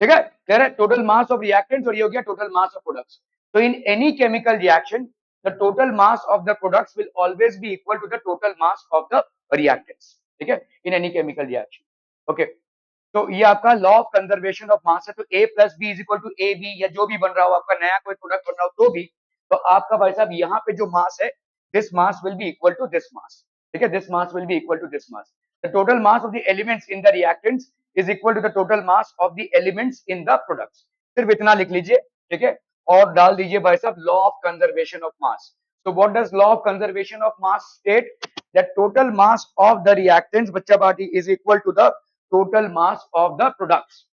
ठीक है, कह रहे टोटल मास ऑफ रिएक्टेंट्स और ये हो गया टोटल मास ऑफ प्रोडक्ट्स. तो in any chemical reaction the total mass of the products will always be equal to the total mass of the reactants. ठीक है, in any chemical reaction. Okay, तो ये आपका law of conservation of mass है. तो A plus B is equal to A B, या जो भी बन रहा हो आपका नया कोई प्रोडक्ट बन रहा हो तो भी, तो आपका भाई साहब यहाँ पे जो मास है, this mass will be equal to this mass. ठीक है, this mass will be equal to this mass. The total mass of the elements in the reactants is equal to the total mass of the elements in the products. सिर्फ इतना लिख लीजिए. ठीक है, और डाल दीजिए भाई साहब law of conservation of mass. So what does law of conservation of mass state? That total mass of the reactants, बच्चा party, is equal to the total mass of the products.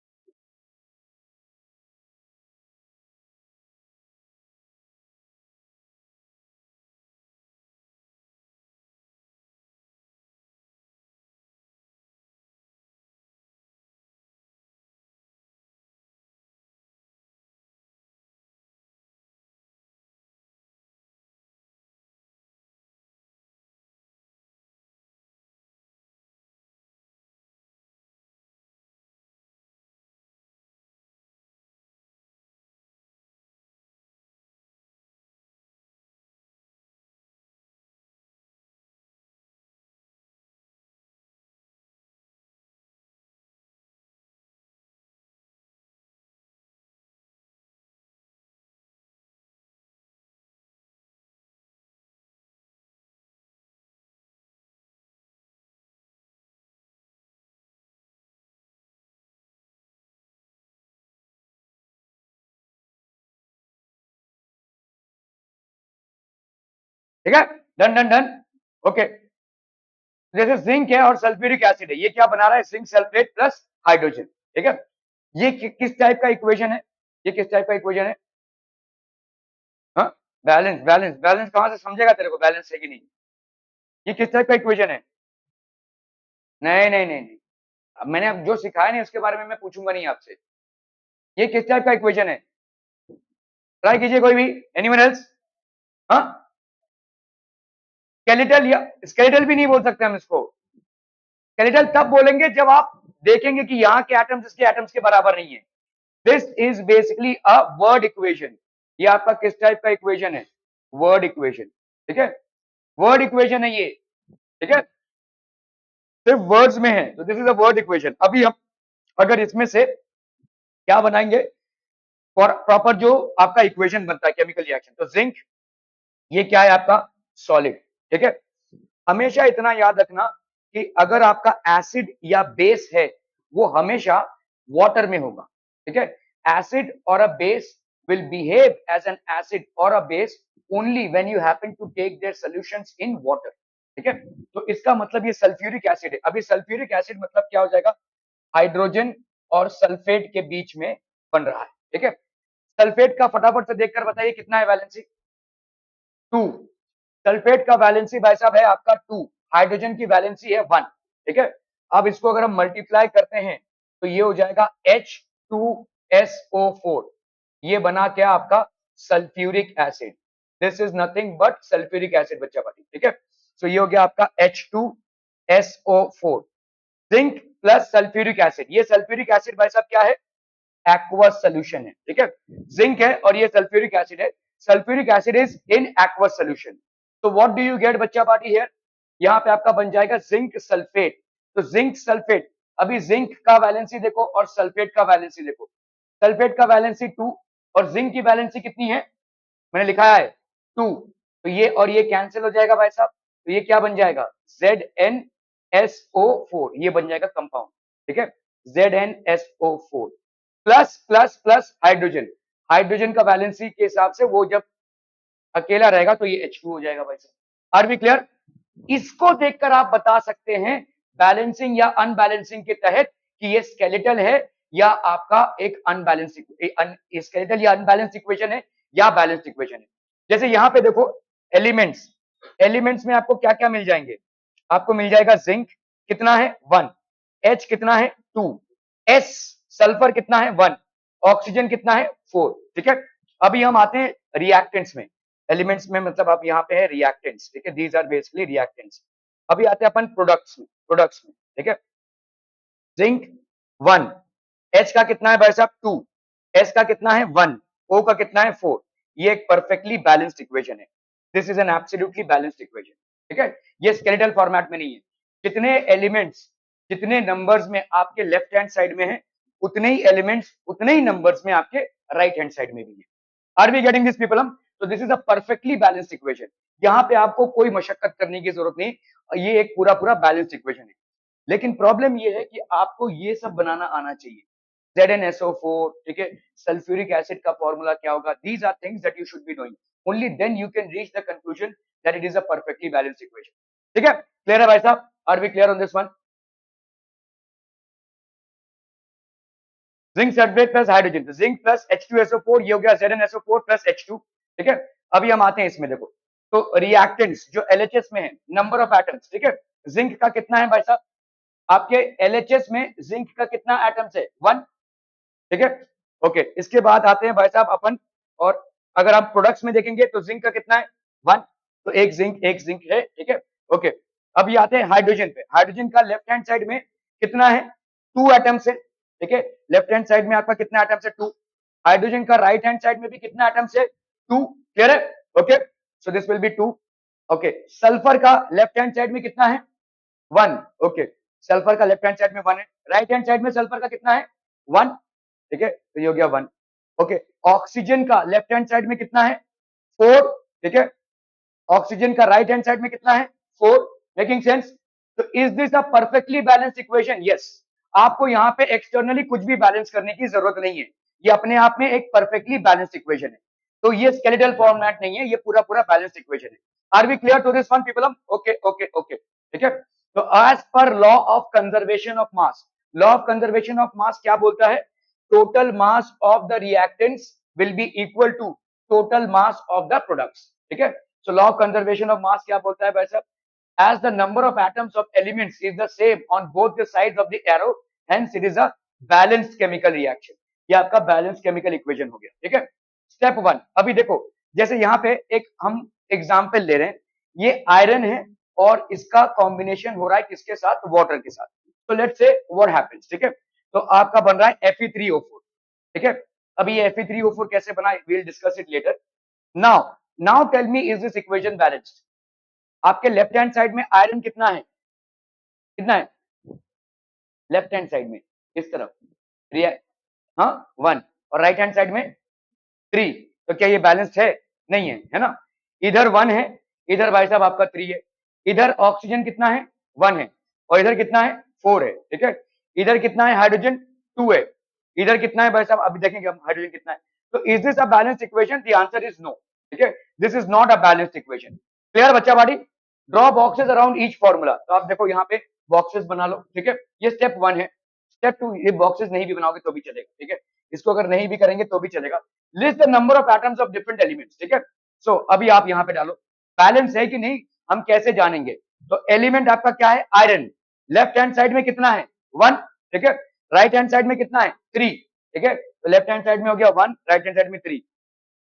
ठीक है, डन डन डन. ओके, जैसे zinc है और sulphuric acid है, ये क्या बना रहा है? Zinc sulphate plus hydrogen. ठीक है, ये किस टाइप का इक्वेशन है? ये किस टाइप का इक्वेशन है? हाँ, बैलेंस. बैलेंस बैलेंस कहां से समझेगा तेरे को बैलेंस है कि नहीं? ये किस टाइप का इक्वेशन है? नहीं नहीं नहीं नहीं, अब मैंने अब जो सिखाया नहीं उसके बारे में मैं पूछूंगा नहीं आपसे. ये किस टाइप का इक्वेशन है? ट्राई कीजिए कोई भी. Anyone else? हाँ, स्केलेटल, या स्केलेटल भी नहीं बोल सकते हम इसको. स्केलेटल तब बोलेंगे जब आप देखेंगे कि यहाँ के एटम्स इसके एटम्स के बराबर नहीं है. This is basically a word equation. ये आपका किस टाइप का इक्वेशन है? Word equation. ठीक है, वर्ड इक्वेशन है ये. ठीक है, सिर्फ वर्ड्स में है, तो this is a word equation. अभी हम अगर इसमें से क्या बनाएंगे प्रॉपर जो आपका इक्वेशन बनता है केमिकल रिएक्शन, तो जिंक ये क्या है आपका? सॉलिड. ठीक है, हमेशा इतना याद रखना कि अगर आपका एसिड या बेस है वो हमेशा वाटर में होगा. ठीक है, एसिड और a base will behave as an acid or a base only when you happen to take their solutions in water. ठीक है, तो इसका मतलब ये सल्फ्यूरिक एसिड है. अभी सल्फ्यूरिक एसिड मतलब क्या हो जाएगा? हाइड्रोजन और सल्फेट के बीच में बन रहा है. ठीक है, सल्फेट का फटाफट से देखकर बताइए कितना है वैलेंसी? 2. सल्फेट का वैलेंसी भाई साहब है आपका 2. हाइड्रोजन की वैलेंसी है 1. ठीक है, अब इसको अगर हम मल्टीप्लाई करते हैं तो ये हो जाएगा H2SO4. ये बना क्या आपका? Sulphuric acid. This is nothing but sulphuric acid बच्चा पाटी. ठीक है, सो ये हो गया आपका H2SO4. Zinc plus sulphuric acid. ये सल्फ्यूरिक एसिड भाई साहब क्या है? एक्वस सोल्यूशन है. ठीक है, जिंक है और ये सल्फ्यूरिक एसिड है. Sulphuric acid is in aqueous solution. तो व्हाट डू यू गेट बच्चा पार्टी हियर? यहाँ पे आपका बन जाएगा जिंक सल्फेट. तो जिंक सल्फेट, अभी जिंक का वैलेंसी देखो और सल्फेट का वैलेंसी देखो. सल्फेट का वैलेंसी 2 और जिंक की वैलेंसी कितनी है? मैंने लिखा है 2. तो ये और ये कैंसिल हो जाएगा भाई साहब. तो ये क्या बन जाएगा? Zn ZnSO4 ये बन जाएगा कंपाउंड, ठीक है, ZnSO4 plus plus plus hydrogen, hydrogen का वैलेंसी के हिसाब से वो जब अकेला रहेगा तो ये H2 हो जाएगा भाई साहब। Are we clear? इसको देखकर आप बता सकते हैं बैलेंसिंग या अनबैलेंसिंग के तहत कि ये स्केलेटल है या आपका एक अनबैलेंस स्केलेटल या अनबैलेंस इक्वेशन है या बैलेंस्ड इक्वेशन है। जैसे यहां पे देखो एलिमेंट्स, एलिमेंट्स में आपको क्या क्या मिल जाएंगे, आपको मिल जाएगा जिंक कितना है 1, H कितना है 2, S सल्फर कितना है 1, ऑक्सीजन कितना है 4, ठीक है। अभी हम आते हैं रिएक्टेंट्स में, एलिमेंट्स में मतलब आप यहाँ पे है रिएक्टेंट्स, ठीक है, दीज आर बेसिकली रिएक्टेंट्स। अभी आते हैं अपन प्रोडक्ट्स में, प्रोडक्ट्स में, ठीक है, जिंक 1, H का कितना है भाई साहब 2, S का कितना है 1, O का कितना है 4, ये एक परफेक्टली बैलेंस्ड इक्वेशन है, this is an absolutely balanced equation, ठीक है। ये स्केलेटल फॉर्मेट में नहीं है, जितने एलिमेंट्स जितने नंबर्स में आपके लेफ्ट हैंड साइड में है उतने ही एलिमेंट्स उतने ही नंबर्स में आपके राइट हैंड साइड में भी है। Are we getting this people? तो this is a perfectly balanced equation, यहाँ पे आपको कोई मशक्कत करने की जरूरत नहीं, ये एक पूरा पूरा बैलेंस्ड इक्वेशन है। लेकिन प्रॉब्लम ये है कि आपको ये सब बनाना आना चाहिए, ZnSO4, ठीक है, सल्फ्यूरिक एसिड का फॉर्मूला क्या होगा, these are things that you should be knowing, only then you can reach the conclusion that it is a perfectly balanced equation, ठीक है। क्लियर है भाई साहब? Are we clear on this one? Zinc sulphate plus hydrogen, तो zinc plus H2SO4 ये हो गया ZnSO4 plus H2, ठीक है। अभी हम आते हैं इसमें, देखो तो रिएक्टेंट्स जो LHS में है, नंबर ऑफ एटम्स, ठीक है, जिंक का कितना है भाई साहब, आपके LHS में जिंक का कितना एटम्स है 1, ठीक है, ओके। इसके बाद आते हैं भाई साहब अपन, और अगर आप प्रोडक्ट्स में देखेंगे तो जिंक का कितना है 1, तो एक जिंक है, ठीक है, ओके। अभी आते हैं हाइड्रोजन पे, हाइड्रोजन का लेफ्ट हैंड साइड में कितना है 2 एटम्स है, ठीक है, लेफ्ट हैंड साइड में आपका कितना एटम्स है 2, हाइड्रोजन का राइट हैंड साइड में भी कितना एटम्स है 2, क्लियर है, okay, so this will be 2, okay. Sulphur का लेफ्ट हैंड साइड में कितना है 1, ओके, सल्फर का लेफ्ट हैंड साइड में 1 है, राइट हैंड साइड में सल्फर का कितना है 1, ठीक है, तो ये हो गया 1, ओके। ऑक्सीजन का लेफ्ट हैंड साइड में कितना है 4, ठीक है, ऑक्सीजन का राइट हैंड साइड में कितना है 4, मेकिंग सेंस? तो is this a perfectly balanced equation? Yes, आपको यहाँ पे एक्सटर्नली कुछ भी बैलेंस करने की जरूरत नहीं है, ये अपने आप में एक परफेक्टली बैलेंस्ड इक्वेशन है, तो ये स्केलेटल फॉर्मेट नहीं है, ये पूरा पूरा बैलेंस्ड इक्वेशन है। Are we clear to this one people? Okay okay okay, ठीक है। तो as per law of conservation of mass, law of conservation of mass क्या बोलता है, total mass of the reactants will be equal to total mass of the products, ठीक है। So law of conservation of mass क्या बोलता है भाई साहब, as the number of atoms of elements is the same on both the sides of the arrow, hence it is a balanced chemical reaction, ये आपका balance chemical equation हो गया, ठीक है। स्टेप 1, अभी देखो जैसे यहाँ पे एक हम एग्जांपल ले रहे हैं, ये आयरन है और इसका कॉम्बिनेशन हो रहा है किसके साथ, वाटर के साथ, तो लेट्स से व्हाट हैपेंस, ठीक है, तो आपका बन रहा है Fe3O4, ठीक है। अभी ये Fe3O4 कैसे बना, we will discuss it later. Now tell me, is this equation balanced? आपके लेफ्ट हैंड साइड में आयरन कितना है, कितना है लेफ्ट हैंड साइड में इस तरफ, हाँ 1, और राइट हैंड साइड में 3, तो क्या ये बैलेंस्ड है? नहीं है, है ना, इधर 1 है, इधर भाई साहब आपका 3 है, इधर ऑक्सीजन कितना है 1 है, और इधर कितना है 4 है, ठीक है, इधर कितना है हाइड्रोजन 2 है, इधर कितना है भाई साहब, अभी देखेंगे हम हाइड्रोजन कितना है। तो is this a balanced equation? The answer is no, ठीक है, this is not a balanced equation. Clear बच्चा बाड़ी? Draw boxes around each formula, तो आप देखो यहाँ पे बॉक्सेस बना लो, ठीक है, ये स्टेप 1 है। स्टेप 2, ये बॉक्सेस नहीं भी बनाओगे तो भी चलेगा, ठीक है, इसको अगर नहीं भी करेंगे तो भी चलेगा। List the number of atoms of different elements, ठीक है। सो अभी आप यहाँ पे डालो बैलेंस है कि नहीं, हम कैसे जानेंगे, तो एलिमेंट आपका क्या है आयरन, लेफ्ट हैंड साइड में कितना है 1, ठीक है, राइट हैंड साइड में कितना है 3, ठीक है, तो लेफ्ट हैंड साइड में हो गया 1, राइट हैंड साइड में 3।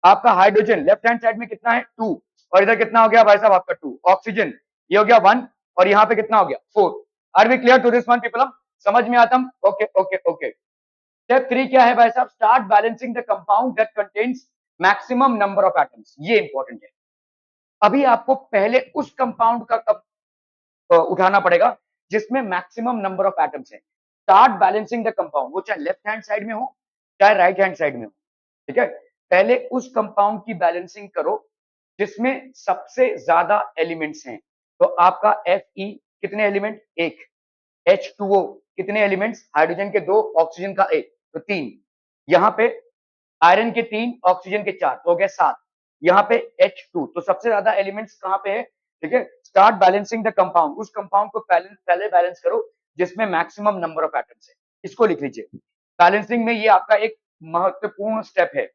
आपका हाइड्रोजन लेफ्ट हैंड साइड में कितना है 2, और इधर कितना हो गया भाई साहब आपका 2, ऑक्सीजन ये हो गया 1, और यहाँ पे कितना हो गया 4। Are we clear to this one people? समझ में आता? Okay okay okay. स्टेप 3 क्या है भाई साहब, start balancing the compound that contains maximum number of atoms, ये इंपॉर्टेंट है। अभी आपको पहले उस कंपाउंड का उठाना पड़ेगा जिसमें मैक्सिमम नंबर ऑफ एटम्स है। स्टार्ट बैलेंसिंग द कंपाउंड, वो चाहे लेफ्ट हैंड साइड में हो चाहे राइट हैंड साइड में हो, ठीक है, पहले उस कंपाउंड की बैलेंसिंग करो जिसमें सबसे ज्यादा एलिमेंट्स हैं, तो आपका Fe कितने एलिमेंट? एक। H2O कितने एलिमेंट्स? हाइड्रोजन के दो, ऑक्सीजन का एक, तो तीन। यहाँ पे आयरन के तीन, ऑक्सीजन के चार, तो हो गया सात। यहाँ पे H2, तो सबसे ज्यादा एलिमेंट्स कहाँ पे है? ठीक है, स्टार्ट बैलेंसिंग द कंपाउंड, उस कंपाउंड को पहले बैलेंस करो जिसमें मैक्सिमम नंबर ऑफ एटम्स है। इसको लिख लीजिए। बैलेंसिंग में ये आपका एक महत्वपूर्ण स्टेप है।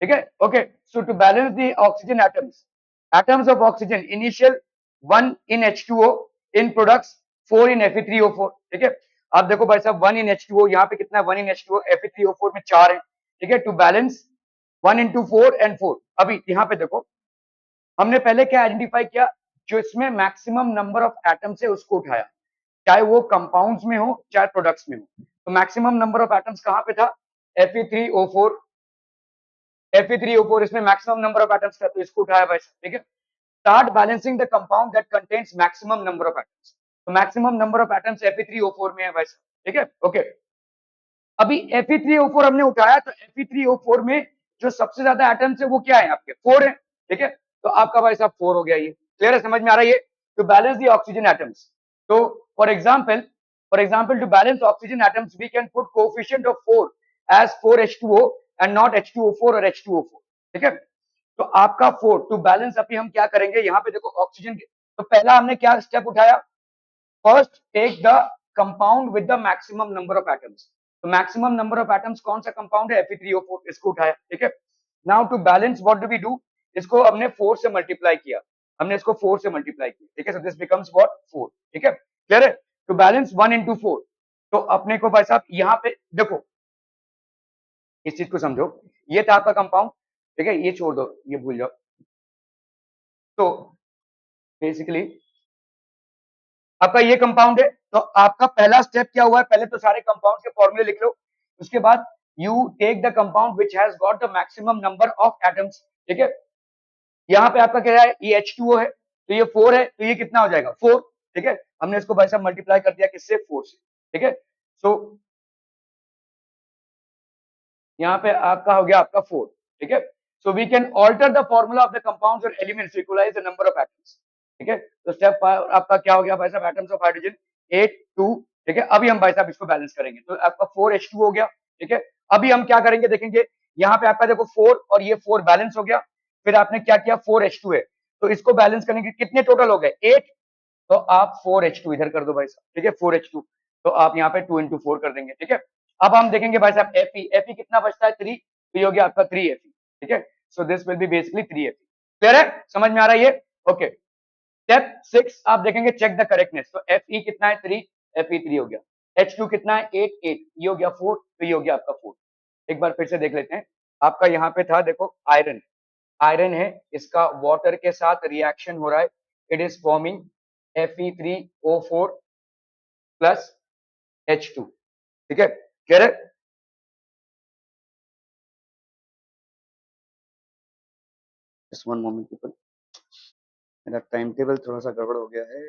ठीक है, okay. So to balance the oxygen atoms of oxygen initial 1 in H2O, in products 4 in Fe3O4। ठीक है, आप देखो भाई साहब 1 इन H2O, यहाँ पे कितना है 1 इन H2O, Fe3O4 में 4 है। ठीक है, टू बैलेंस 1 into 4 and 4। अभी यहाँ पे देखो हमने पहले क्या आइडेंटिफाई किया, जो इसमें मैक्सिमम नंबर ऑफ एटम्स है उसको उठाया, चाहे वो कंपाउंड्स में हो चाहे प्रोडक्ट्स में हो। तो मैक्सिमम नंबर ऑफ एटम्स कहां पे था, Fe3O4, Fe3O4 इसमें मैक्सिमम नंबर ऑफ एटम्स था, तो इसको उठाया भाई। ठीक है, start balancing the compound that contains maximum number of atoms. तो maximum number of atoms Fe3O4 में है भाई। ठीक है, ओके। अभी Fe3O4 हमने उठाया, तो Fe3O4 में जो सबसे ज्यादा एटम्स है वो क्या है, आपके 4 है। ठीक है, तो आपका भाई साहब 4 हो गया। ये क्लियर है, समझ में आ रहा है ये। To balance the oxygen atoms, तो for example to balance oxygen atoms we can put coefficient of 4 as 4H2O and not H2O4 और H2O4। ठीक है, तो आपका 4 टू बैलेंस, अभी हम क्या करेंगे, यहाँ पे देखो ऑक्सीजन, तो पहला हमने क्या स्टेप उठाया, first take the compound with the maximum number of atoms. तो मैक्सिमम नंबर ऑफ एटम्स कौन सा कंपाउंड है, Fe3O4, इसको उठाया। ठीक है, now to balance what do we do, इसको हमने 4 से मल्टीप्लाई किया, हमने इसको 4 से मल्टीप्लाई किया। ठीक है, सो दिस बिकम्स व्हाट 4। ठीक है, क्लियर है। टू बैलेंस 1 into 4, तो अपने को भाई साहब यहाँ पे देखो, इस चीज को समझो, ये था आपका कंपाउंड। ठीक है, ये छोड़ दो, ये भूल जाओ। तो बेसिकली आपका ये कंपाउंड है, तो आपका पहला स्टेप क्या हुआ है, पहले तो सारे कंपाउंड के फॉर्मूले लिख लो, उसके बाद you take the compound which has got the maximum number of atoms. ठीक है, यहाँ पे आपका क्या है, ये H2O है, तो ये 4 है, तो ये कितना हो जाएगा 4। ठीक है, हमने इसको भाई साहब मल्टीप्लाई कर दिया किससे, 4 से। ठीक है, सो यहाँ पे आपका हो गया आपका 4। ठीक है, so we can alter the formula of the compounds और elements to equalise the number of atoms. ठीक है, तो स्टेप आपका क्या हो गया भाई साहब, एटम्स ऑफ हाइड्रोजन 8 2। ठीक है, अभी हम भाई साहब इसको बैलेंस करेंगे, तो आपका 4H2 हो गया। ठीक है, अभी हम क्या करेंगे देखेंगे, यहाँ पे आपका देखो 4 और ये 4 बैलेंस हो गया, फिर आपने क्या किया 4H2 है, तो इसको बैलेंस करने के कितने टोटल हो गए 8, तो आप 4H2 इधर कर दो भाई साहब। ठीक है, 4H2, तो आप यहाँ पे 2 into 4 कर देंगे। ठीक है, अब हम देखेंगे भाई साहब Fe कितना बचता है 3, तो ये हो गया आपका 3Fe। ठीक है, so this will be basically 3Fe। Clear है, समझ में आ रहा है ये, ओके। स्टेप 6 आप देखेंगे, चेक द करेक्टनेस। तो Fe कितना है 3, Fe3 हो गया। H2 कितना है 8 8, ये हो गया 4, तो ये हो गया आपका 4। एक बार फिर से देख लेते हैं, आपका यहाँ पे था देखो आयरन, आयरन है, इसका वाटर के साथ रिएक्शन हो रहा है, it is forming Fe3O4 plus H2। ठीक है, क्लियर है। जस्ट वन मोमेंट पीपल, मेरा टाइम टेबल थोड़ा सा गड़बड़ हो गया है।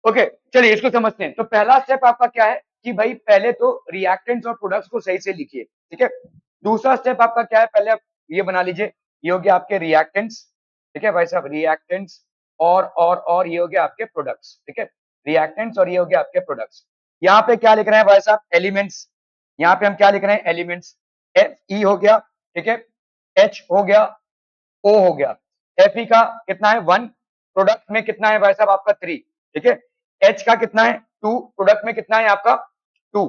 ओके, चलिए इसको समझते हैं। तो पहला स्टेप आपका क्या है कि भाई पहले तो रिएक्टेंट्स और प्रोडक्ट्स को सही से लिखिए, ठीक है। दूसरा स्टेप आपका क्या है, पहले आप ये बना लीजिए, ये हो गया आपके रिएक्टेंट्स, ठीक है भाई साहब, रिएक्टेंट्स और ये हो गया आपके प्रोडक्ट्स, ठीक है। रिएक्टेंट्स और ये हो गया आपके प्रोडक्ट्स। यहाँ पे क्या लिख रहे हैं भाई साहब, एलिमेंट्स। यहाँ पे हम क्या लिख रहे हैं, एलिमेंट्स। एफ ई हो गया, ठीक है, एच हो गया, ओ हो गया। एफ ई का कितना है 1, प्रोडक्ट में कितना है भाई साहब आपका 3, ठीक है। एच का कितना है 2, प्रोडक्ट में कितना है आपका 2।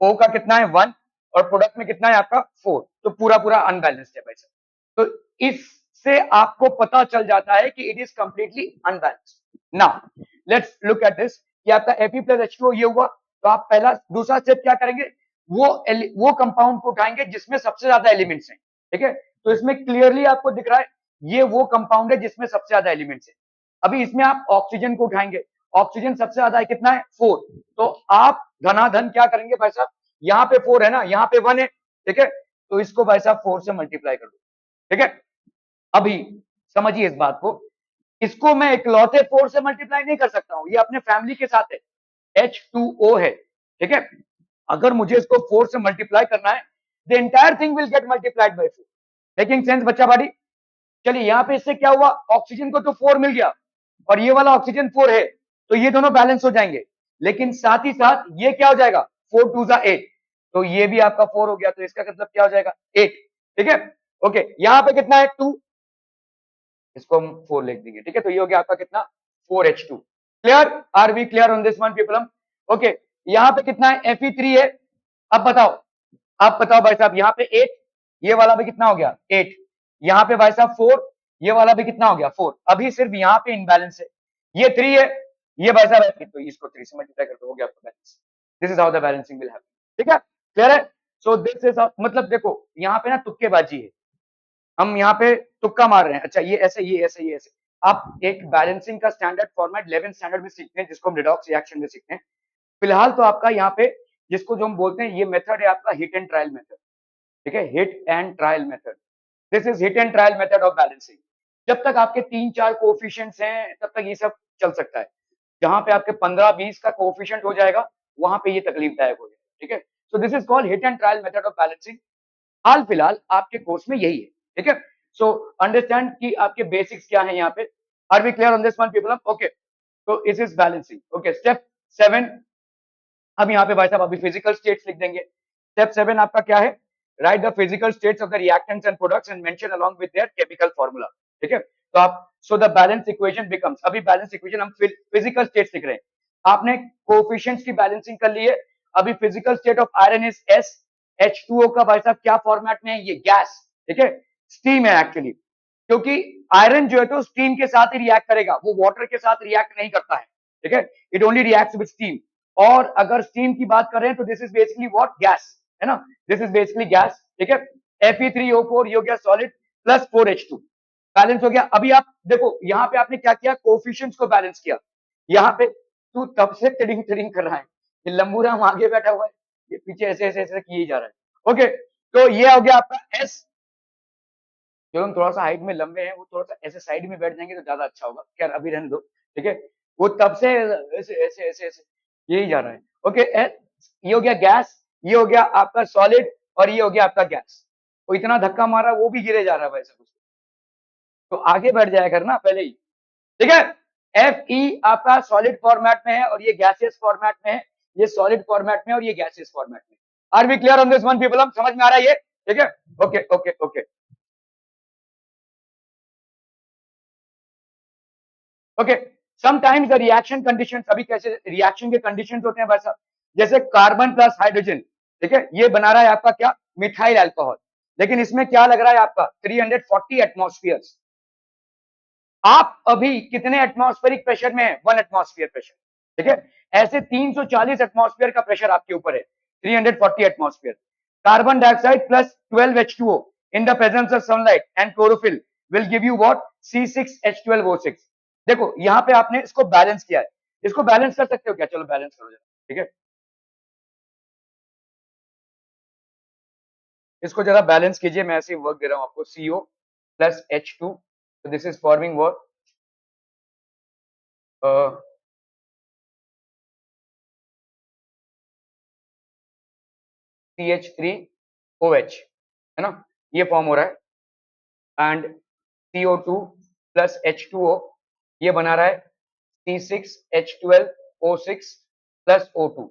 ओ का कितना है 1 और प्रोडक्ट में कितना है आपका 4। तो पूरा पूरा अनबैलेंस्ड है भाई साहब। तो इससे आपको पता चल जाता है कि it is completely unbalanced. Now let's look at this कि आपका Fe प्लस H2O ये हुआ। तो आप पहला दूसरा स्टेप क्या करेंगे, वो कंपाउंड को उठाएंगे जिसमें सबसे ज्यादा एलिमेंट्स हैं, ठीक है। तो इसमें क्लियरली आपको दिख रहा है ये वो कंपाउंड है जिसमें सबसे ज्यादा एलिमेंट्स है। अभी इसमें आप ऑक्सीजन को उठाएंगे, ऑक्सीजन सबसे ज्यादा है, कितना है 4। तो आप धनाधन क्या करेंगे भाई साहब, यहाँ पे 4 है ना, यहाँ पे 1 है, ठीक है। तो इसको भाई साहब 4 से मल्टीप्लाई कर दो, ठीक है। अभी समझिए इस बात को, इसको मैं इकलौते 4 से मल्टीप्लाई नहीं कर सकता हूं, ये अपने फैमिली के साथ है, H2O है, ठीक है। अगर मुझे इसको 4 से मल्टीप्लाई करना है, the entire thing will get multiplied by 4। Making sense बच्चा बाड़ी। चलिए यहाँ पे इससे क्या हुआ, ऑक्सीजन को तो 4 मिल गया और ये वाला ऑक्सीजन 4 है, तो ये दोनों बैलेंस हो जाएंगे। लेकिन साथ ही साथ ये क्या हो जाएगा, 4 2 जा 8, तो ये भी आपका 4 हो गया, तो इसका मतलब क्या हो जाएगा 8, ठीक है। ओके, यहाँ पे कितना है 2, इसको हम 4 लिख देंगे, ठीक है। तो ये हो गया आपका कितना 4H2। Clear, are we clear on this one people? Okay, यहाँ पे कितना है Fe3 है। अब बताओ, आप बताओ भाई साहब, यहाँ पे 8, ये वाला भी कितना हो गया 8, यहाँ पे भाई साहब 4, ये वाला भी कितना हो गया 4। अभी सिर्फ यहाँ पे इनबैलेंस है, ये 3 है, ये भाई साहब है, तो इसको 3 से मल्टीप्लाई कर दो, हो गया आपका balance. This is how the balancing will happen, ठीक है। क्लियर है? सो दिस इज, मतलब देखो यहाँ पे ना तुक्केबाजी है, हम यहाँ पे तुक्का मार रहे हैं। अच्छा ये ऐसे, ये ऐसे, ये ऐसे। आप एक बैलेंसिंग का स्टैंडर्ड फॉर्मेट 11th स्टैंडर्ड में सीखते हैं, जिसको हम रिडॉक्स रिएक्शन में सीखते हैं। फिलहाल तो आपका यहाँ पे जिसको जो हम बोलते हैं, ये मेथड है आपका हिट एंड ट्रायल मेथड, ठीक है, hit and trial method. This is hit and trial method of balancing. जब तक आपके 3 4 कोएफिशिएंट्स हैं तब तक ये सब चल सकता है। जहां पे आपके 15 20 का कोएफिशिएंट हो जाएगा, वहां पे ये तकलीफदायक हो जाएगा, ठीक है। So this is called hit and trial method of balancing. हाल फिलहाल आपके कोर्स में यही है, ठीक है। सो अंडरस्टैंड कि आपके बेसिक्स क्या है यहाँ पे। Are we clear on this one people? Okay, तो इस इज बैलेंसिंग। Okay, step 7। अब यहाँ पे भाई साहब अभी फिजिकल स्टेट्स लिख देंगे। स्टेप 7 आपका क्या है, right the physical states of the reactants and products and mention along with their chemical formula, ठीक है। तो आप, so the balance equation becomes, अभी बैलेंस इक्वेशन हम फिजिकल स्टेट्स लिख रहे हैं। आपने कोएफिशिएंट्स की बैलेंसिंग कर ली है। अभी physical state of iron is S, H2O का भाई साहब क्या फॉर्मेट में है, ये गैस, ठीक है, स्टीम है एक्चुअली। क्योंकि आयरन जो है तो स्टीम के साथ ही रिएक्ट करेगा, वो वाटर के साथ रिएक्ट नहीं करता है, ठीक है। It only reacts with steam. और अगर स्टीम की बात करें तो this is basically what, gas, है ना, दिस इज बेसिकली गैस, ठीक है। Fe3O4 ये हो गया सॉलिड प्लस 4H2, बैलेंस हो गया। अभी आप देखो यहाँ पे आपने क्या किया, कोफिशिएंट्स को बैलेंस किया। यहाँ पे तू तब से टिडिंग टिडिंग कर रहा है, ये लंबू राम आगे बैठा हुआ है, ये पीछे ऐसे ऐसे ऐसे किए जा रहा है। ओके, तो ये हो गया आपका S। जो हम थोड़ा सा हाइट में लंबे हैं, वो थोड़ा सा ऐसे साइड में बैठ जाएंगे तो ज्यादा अच्छा होगा, खैर अभी रहने दो, ठीक है। वो तब से ऐसे ऐसे ऐसे ऐसे यही जा रहा है। ओके, ये हो गया गैस, ये हो गया आपका सॉलिड और ये हो गया आपका गैस। वो इतना धक्का मारा वो भी गिरे जा रहा है वैसे कुछ, तो आगे बढ़ जाया करना पहले ही, ठीक है। Fe आपका सॉलिड फॉर्मेट में है और ये गैसियस फॉर्मेट में है, ये सॉलिड फॉर्मेट में और ये गैसियस फॉर्मेट में। Are we clear on this one people? हम समझ में आ रहा है ये, ठीक है। Okay okay okay okay. Sometimes the reaction conditions, अभी कैसे रिएक्शन के कंडीशंस होते हैं भाई साहब, जैसे कार्बन प्लस हाइड्रोजन, ठीक है, ये बना रहा है आपका क्या, मिथाइल अल्कोहल। लेकिन इसमें क्या लग रहा है आपका 340 एटमॉस्फेयर। आप अभी कितने एटमॉस्फेरिक प्रेशर में है, 1 एटमॉस्फेयर प्रेशर, ठीक है। ऐसे 340 एटमॉस्फेयर का प्रेशर आपके ऊपर है, 340 atmosphere. Carbon dioxide plus 12H2O in the presence of sunlight and chlorophyll will give you what, C6H12O6। देखो यहाँ पे आपने इसको बैलेंस किया है, इसको बैलेंस कर सकते हो क्या, चलो बैलेंस करो जरा, ठीक है। इसको जरा बैलेंस कीजिए, मैं ऐसे वर्क दे रहा हूं आपको, CO प्लस H2, तो this is forming what, CH3OH, है ना, ये फॉर्म हो रहा है, एंड CO2 प्लस H2O ये बना रहा है C6H12O6 प्लस O2।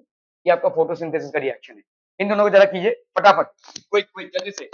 ये आपका फोटोसिंथेसिस का रिएक्शन है। इन दोनों को जरा कीजिए फटाफट, क्विक क्विक जल्दी से।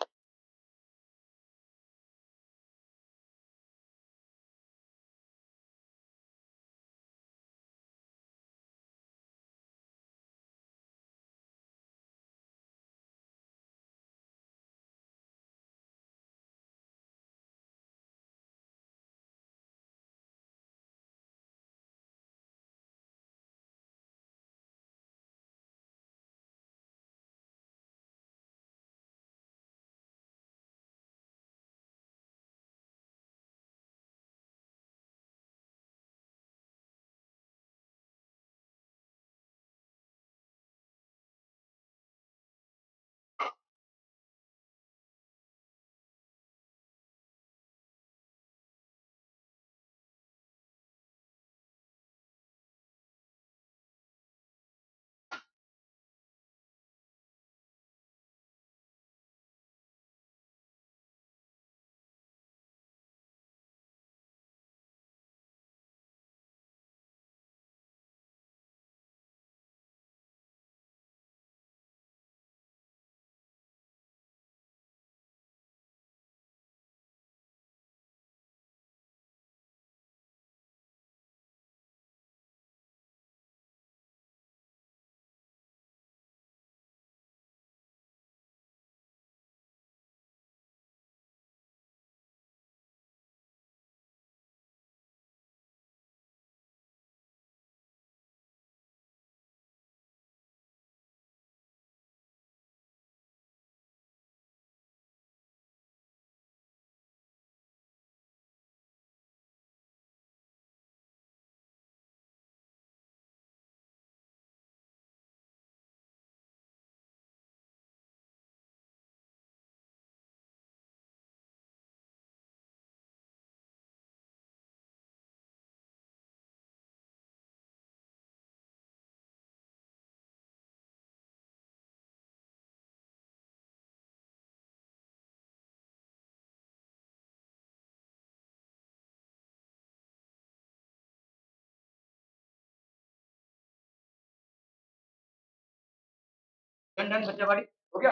डन डन बच्चा भाई, हो गया।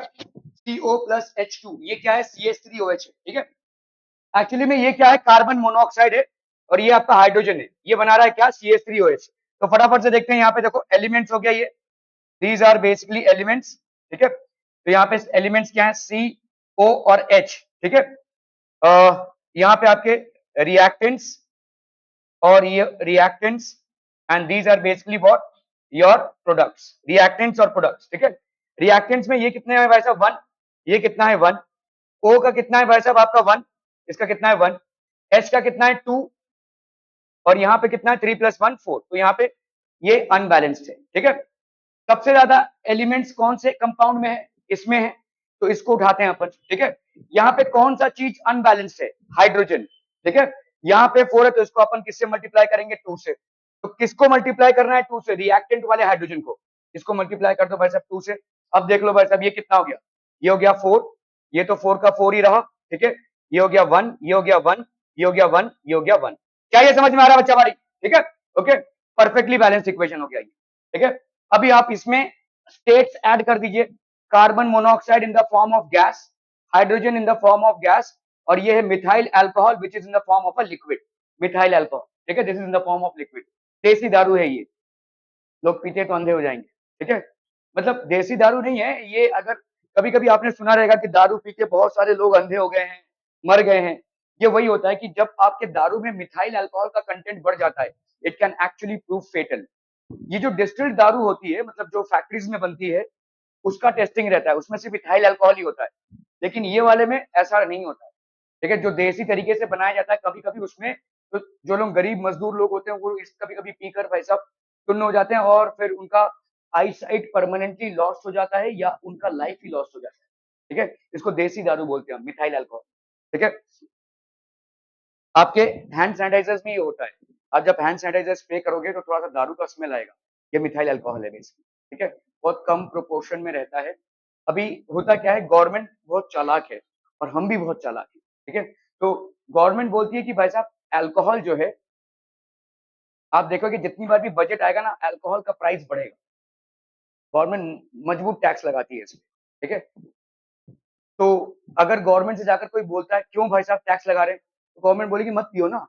CO प्लस H2 ये क्या है, CH3OH है, ठीक है। एक्चुअली में ये क्या है, कार्बन मोनोऑक्साइड है, और ये आपका हाइड्रोजन है, ये बना रहा है क्या, CH3OH। तो फटाफट से देखते हैं, यहाँ पे देखो एलिमेंट्स हो गया ये, दीज आर बेसिकली एलिमेंट्स, ठीक है। तो यहाँ पे एलिमेंट्स क्या है, CO और H, ठीक है। यहाँ पे आपके रिएक्टेंट्स, और ये reactants, and these are basically what, your products, reactants और प्रोडक्ट्स, ठीक है। रिएक्टेंट्स में ये कितने हैं भाई साहब, 1, ये कितना है 1, O का कितना है भाई साहब आपका 1, इसका कितना है 1, H का कितना है 2, और यहाँ पे कितना है 3 + 1 4, तो यहाँ पे ये अनबैलेंस्ड है, ठीक है। सबसे ज्यादा एलिमेंट्स कौन से कंपाउंड में है, इसमें है, तो इसको उठाते हैं अपन, ठीक है। यहाँ पे कौन सा चीज अनबैलेंस्ड है, हाइड्रोजन, ठीक है। यहाँ पे 4 है, तो इसको अपन किससे मल्टीप्लाई करेंगे, 2 से। तो किसको मल्टीप्लाई करना है, 2 से, रिएक्टेंट वाले हाइड्रोजन को, इसको मल्टीप्लाई कर दो भाई साहब 2 से। अब देख लो भाई साहब, ये कितना हो गया, ये हो गया 4, ये तो 4 का 4 ही रहा, ठीक है। ये हो गया 1, ये हो गया 1, ये हो गया 1, ये हो गया 1। क्या ये समझ में आ रहा है बच्चा हमारी, ठीक है। ओके, परफेक्टली बैलेंस इक्वेशन हो गया ये, ठीक है। अभी आप इसमें स्टेट्स ऐड कर दीजिए, carbon monoxide in the form of gas, hydrogen in the form of gas, और ये है methyl alcohol which is in the form of a liquid, methyl alcohol, ठीक है, this is in the form of liquid. देसी दारू है ये, लोग पीते तो अंधे हो जाएंगे, ठीक है। मतलब देसी दारू नहीं है ये, अगर कभी कभी आपने सुना रहेगा कि दारू पी के बहुत सारे लोग अंधे हो गए हैं, मर गए हैं, ये वही होता है कि जब आपके दारू में मिथाइल अल्कोहल का कंटेंट बढ़ जाता है, it can actually prove fatal. ये जो डिस्टिल्ड दारू होती है, मतलब जो फैक्ट्रीज में बनती है, उसका टेस्टिंग रहता है, उसमें सिर्फ इथाइल अल्कोहल ही होता है, लेकिन ये वाले में ऐसा नहीं होता है, ठीक है। जो देसी तरीके से बनाया जाता है, कभी कभी उसमें तो जो लोग गरीब मजदूर लोग होते हैं, वो इस कभी कभी पीकर भाई साहब सुन्न हो जाते हैं, और फिर उनका आई साइट परमानेंटली लॉस्ट हो जाता है, या उनका लाइफ ही लॉस्ट हो जाता है, ठीक है। इसको देसी दारू बोलते हैं, मिथाइल अल्कोहल, ठीक है। आपके हैंड सैनिटाइजर्स में ये होता है, आप जब हैंड सैनिटाइजर स्प्रे करोगे तो थोड़ा सा दारू का स्मेल आएगा, ये मिथाइल अल्कोहल है बेसिकली, ठीक है। बहुत कम प्रोपोर्शन में रहता है, अभी होता क्या है, गवर्नमेंट बहुत चालाक है और हम भी बहुत चालाक है, ठीक है। तो गवर्नमेंट बोलती है कि भाई साहब अल्कोहल जो है, आप देखोगे जितनी बार भी बजट आएगा ना, अल्कोहल का प्राइस बढ़ेगा। गवर्नमेंट मजबूत टैक्स लगाती है इसमें, ठीक है। तो अगर गवर्नमेंट से जाकर कोई बोलता है क्यों भाई साहब टैक्स लगा रहे हैं, तो गवर्नमेंट बोलेगी मत पियो ना,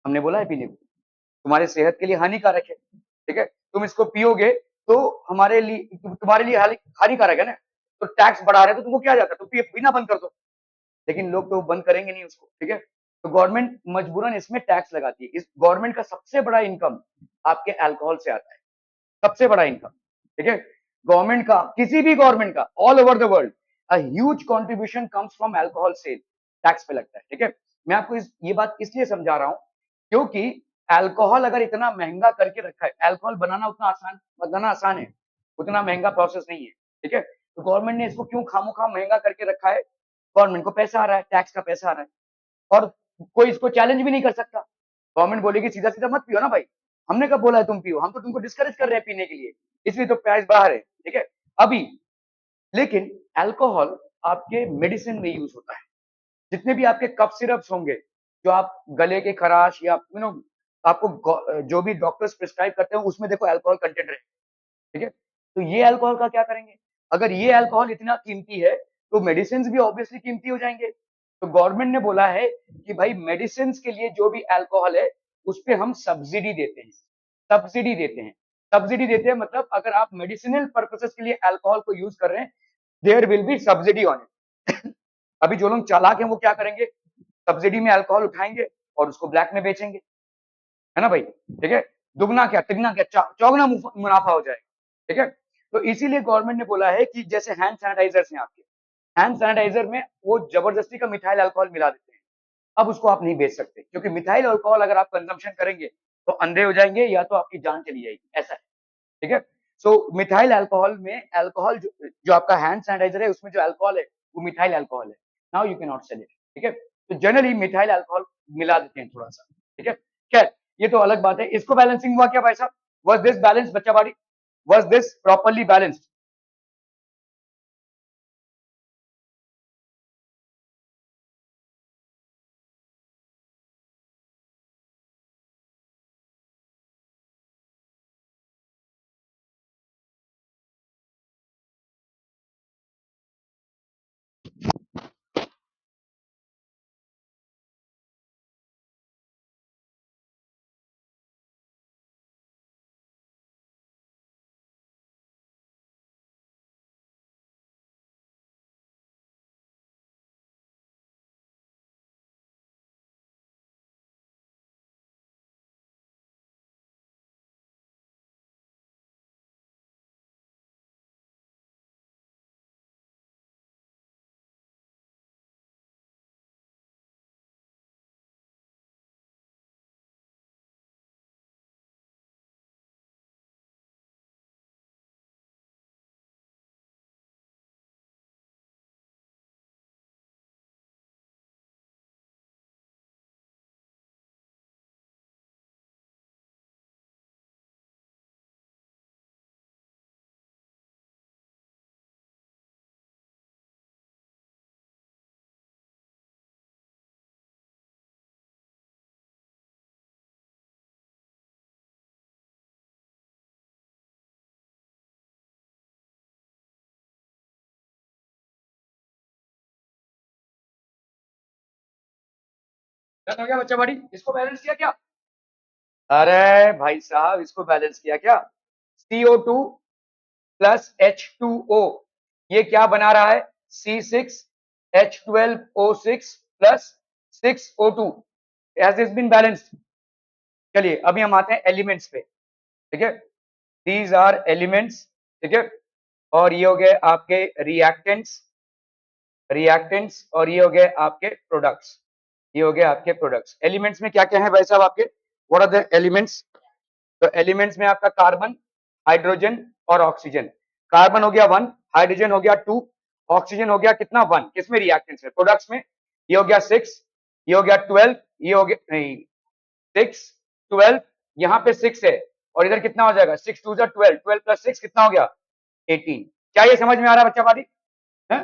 हमने बोला है पीने को, तुम्हारे सेहत के लिए हानिकारक है, ठीक है। तुम इसको पियोगे तो हमारे लिए, तुम्हारे लिए हानिकारक है ना, तो टैक्स बढ़ा रहे हैं तो तुमको क्या जाता है, तो पीना बंद कर दो। लेकिन लोग तो बंद करेंगे नहीं उसको, ठीक है। तो गवर्नमेंट मजबूरन इसमें टैक्स लगाती है। इस गवर्नमेंट का सबसे बड़ा इनकम आपके अल्कोहल से आता है, सबसे बड़ा इनकम, ठीक है। गवर्नमेंट का, किसी भी गवर्नमेंट का all over the world, a huge contribution comes from alcohol sale, tax पे लगता है, ठीक है। मैं आपको ये बात इसलिए समझा रहा हूं क्योंकि अल्कोहल अगर इतना महंगा करके रखा है, अल्कोहल बनाना आसान है, उतना महंगा प्रोसेस नहीं है, ठीक है। तो गवर्नमेंट ने इसको क्यों खामोखा महंगा करके रखा है, गवर्नमेंट को पैसा आ रहा है, टैक्स का पैसा आ रहा है, और कोई इसको चैलेंज भी नहीं कर सकता। गवर्नमेंट बोलेगी सीधा सीधा मत पियो ना भाई, हमने कब बोला है तुम पियो, हम तो तुमको डिस्करेज कर रहे हैं पीने के लिए, इसलिए तो प्राइस बढ़ा रहे हैं, ठीक है। अभी लेकिन अल्कोहल आपके मेडिसिन में यूज होता है। जितने भी आपके कफ सिरप्स होंगे, जो आप गले के खराश या आपको जो भी डॉक्टर्स प्रिस्क्राइब करते हैं उसमें देखो अल्कोहल कंटेंट रहे, ठीक है। तो ये अल्कोहल का क्या करेंगे, अगर ये अल्कोहल इतना कीमती है तो मेडिसिन भी ऑब्वियसली कीमती हो जाएंगे। तो गवर्नमेंट ने बोला है कि भाई मेडिसिन के लिए जो भी अल्कोहल है उस पर हम सब्सिडी देते हैं, सब्सिडी देते हैं, सब्सिडी देते हैं, मतलब अगर आप मेडिसिनल पर्पसेस के लिए अल्कोहल को यूज कर रहे हैं, there will be subsidy on it. अभी जो लोग चालाक हैं वो क्या करेंगे, सब्सिडी में अल्कोहल उठाएंगे और उसको ब्लैक में बेचेंगे, है ना भाई, ठीक है। दुगना क्या तिगना क्या चौगुना मुनाफा हो जाएगा, ठीक है। तो इसीलिए गवर्नमेंट ने बोला है कि जैसे हैंड सैनिटाइजर्स हैं आपके, हैंड सैनिटाइजर में वो जबरदस्ती का मिथाइल अल्कोहल मिला देते हैं, अब उसको आप नहीं बेच सकते, क्योंकि मिथाइल अल्कोहल अगर आप कंजम्पशन करेंगे तो अंधे हो जाएंगे या तो आपकी जान चली जाएगी, ऐसा है, ठीक है। सो मिथाइल अल्कोहल में अल्कोहल जो आपका हैंड सैनिटाइजर है उसमें जो अल्कोहल है वो मिथाइल अल्कोहल है, now you can not sell it, ठीक है। तो जनरली मिथाइल अल्कोहल मिला देते हैं थोड़ा सा, ठीक है। खैर ये तो अलग बात है, इसको बैलेंसिंग हुआ क्या भाई साहब, वाज दिस बैलेंस बच्चा बाड़ी, was this properly balanced. Done हो गया बच्चा बाड़ी, इसको बैलेंस किया क्या, अरे भाई साहब इसको बैलेंस किया क्या, CO2 प्लस H2O, ये क्या बना रहा है, C6H12O6 plus 6O2, has this been balanced. चलिए अभी हम आते हैं एलिमेंट्स पे, ठीक है। दीज आर एलिमेंट्स, ठीक है। और ये हो गए आपके रिएक्टेंट्स, रिएक्टेंट्स, और ये हो गए आपके प्रोडक्ट्स, ये हो गए आपके प्रोडक्ट्स। एलिमेंट्स में क्या क्या है भाई साहब आपके, व्हाट आर द एलिमेंट्स, तो एलिमेंट्स में आपका कार्बन, हाइड्रोजन और ऑक्सीजन। कार्बन हो गया 1, हाइड्रोजन हो गया 2, ऑक्सीजन हो गया कितना 1, किसमें रिएक्टेंट्स में, प्रोडक्ट्स में। ये हो गया 6, ये हो गया 12, ये हो गया नहीं 6 12, यहाँ पे 6 है और इधर कितना हो जाएगा 6 2 12, 12 प्लस 6 कितना हो गया 18, क्या ये समझ में आ रहा है बच्चा पार्टी है?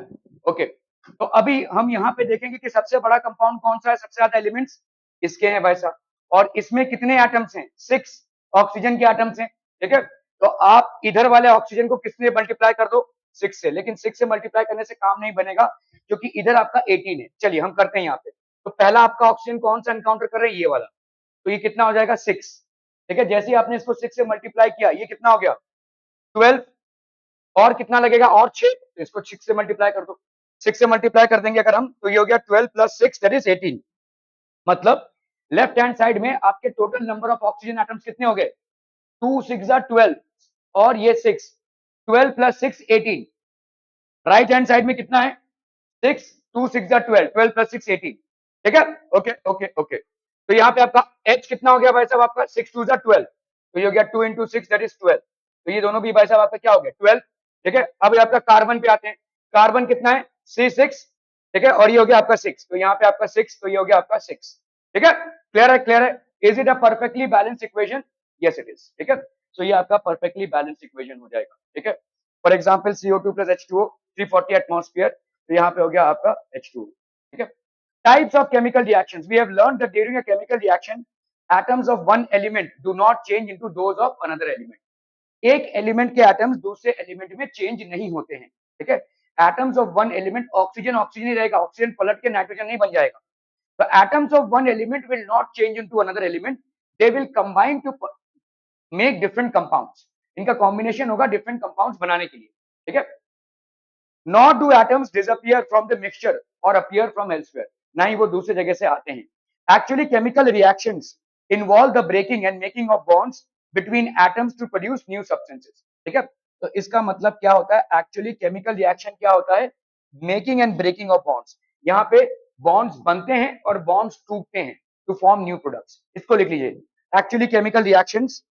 ओके, तो अभी हम यहाँ पे देखेंगे कि सबसे बड़ा कंपाउंड कौन सा है, सबसे ज्यादा एलिमेंट्स इसके हैं भाई साहब, और इसमें कितने एटम्स हैं, 6 ऑक्सीजन के एटम्स हैं, ठीक है। तो आप इधर वाले ऑक्सीजन को किसने मल्टीप्लाई कर दो, 6 से, लेकिन 6 से मल्टीप्लाई करने से काम नहीं बनेगा क्योंकि इधर आपका 18 है। चलिए हम करते हैं यहाँ पे, तो पहला आपका ऑक्सीजन कौन सा एनकाउंटर कर रहे हैं, ये वाला, तो ये कितना हो जाएगा 6, ठीक है। जैसे ही आपने इसको 6 से मल्टीप्लाई किया, ये कितना हो गया 12, और कितना लगेगा और 6, तो इसको 6 से मल्टीप्लाई कर दो, 6 से मल्टीप्लाई कर देंगे अगर हम, तो ये हो गया 12 प्लस 6 दैट इज 18, मतलब लेफ्ट हैंड साइड में आपके total number of oxygen atoms कितने हो गए, 2 6 12, और ये 6, 12 प्लस 6 18, राइट हैंड साइड में कितना है 6, 2 6 12, 12 प्लस 6 18, ठीक है। ओके ओके ओके, तो यहाँ पे आपका H कितना हो गया भाई साहब, आपका 6 2 12, तो ये हो गया 2 इंटू 6 दैट इज 12, तो ये दोनों भी भाई साहब आपका क्या हो गया 12, ठीक है। अब ये आपका कार्बन पे आते हैं, कार्बन कितना है C6, ठीक है, और ये हो गया आपका 6, तो यहाँ पे आपका 6, तो ये हो गया आपका 6, ठीक है। क्लियर है, क्लियर है, is it a perfectly balance equation, yes it is, ठीक है। तो ये आपका परफेक्टली बैलेंस इक्वेशन हो जाएगा, ठीक है। For example CO2 plus H2O 340 atmosphere, तो यहाँ पे हो गया आपका H2O, ठीक है। Types of chemical reactions, we have learned that during a chemical reaction atoms of one element do not change into those of another element, एक element के एटम्स दूसरे एलिमेंट में चेंज नहीं होते हैं, ठीक है। Atoms of one element, oxygen oxygen ही रहेगा, ऑक्सीजन पलट के नाइट्रोजन नहीं बन जाएगा, तो atoms of one element will not change into another element, they will combine to make different compounds, इनका कॉम्बिनेशन होगा डिफरेंट कंपाउंड्स बनाने के लिए, ठीक है। Not do atoms disappear from the mixture और अपीयर फ्रॉम एल्सवेयर, ना ही वो दूसरी जगह से आते हैं। Actually chemical reactions involve the breaking and making of bonds between atoms to produce new substances, ठीक है। तो इसका मतलब क्या होता है, एक्चुअली केमिकल रिएक्शन क्या होता है, making and breaking of bonds, यहाँ पे बॉन्ड्स बनते हैं और बॉन्ड्स टूटते हैं टू फॉर्म न्यू प्रोडक्ट्स, इसको लिख लीजिए, actually chemical reactions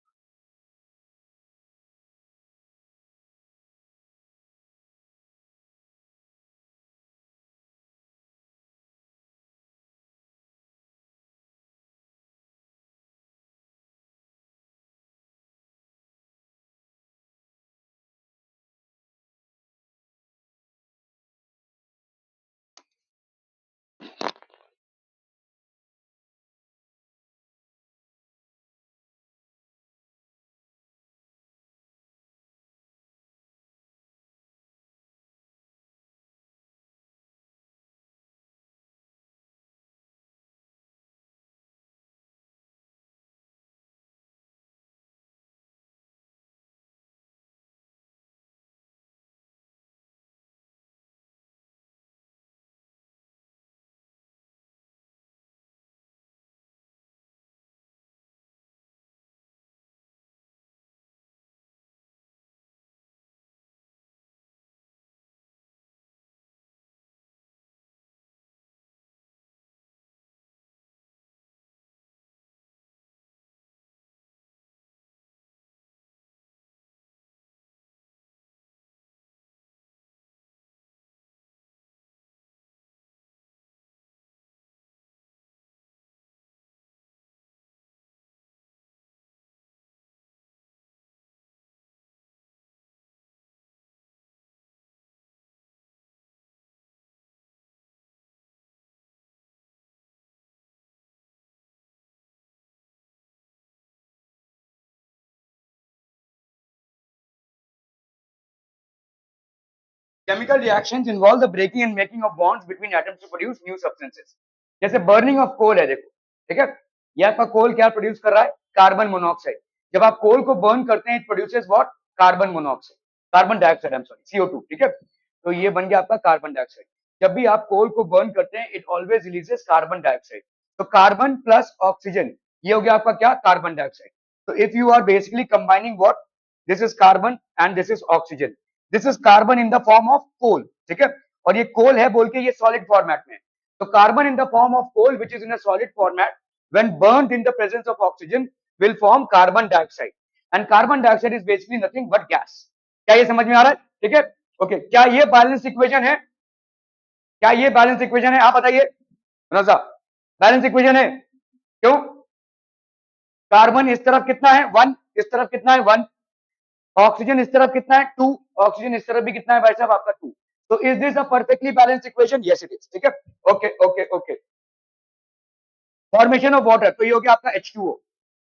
chemical reactions involve the breaking and making of bonds between atoms to produce new substances, जैसे बर्निंग ऑफ कोल है, देखो, ठीक है, ये आपका कोल क्या प्रोड्यूस कर रहा है, कार्बन मोनोऑक्साइड, जब आप कोल को बर्न करते हैं it produces what, carbon monoxide, carbon dioxide, I am sorry CO2, ठीक है, तो ये बन गया आपका कार्बन डाइऑक्साइड। जब भी आप कोल को बर्न करते हैं it always releases carbon dioxide, तो कार्बन प्लस ऑक्सीजन, ये हो गया आपका क्या, कार्बन डाइऑक्साइड। तो if you are basically combining what, this is carbon and this is oxygen, this is carbon in the form of coal, ठीक है, और ये कोल है बोल के ये सॉलिड फॉर्मेट में, तो carbon in the form of coal which is in a solid format when burned in the presence of oxygen will form carbon dioxide, and carbon dioxide is basically nothing but gas। क्या ये समझ में आ रहा है, ठीक है, okay. क्या ये बैलेंस इक्वेशन है, क्या ये बैलेंस इक्वेशन है, आप बताइए रजा, बैलेंस इक्वेशन है, क्यों, कार्बन इस तरफ कितना है 1, इस तरफ कितना है 1, ऑक्सीजन इस तरफ कितना है 2, ऑक्सीजन इस तरफ भी कितना है भाई साहब आपका 2. तो is this a perfectly balanced equation? Yes it is. ठीक है, okay okay okay. Formation of water, तो ये हो गया आपका H2O.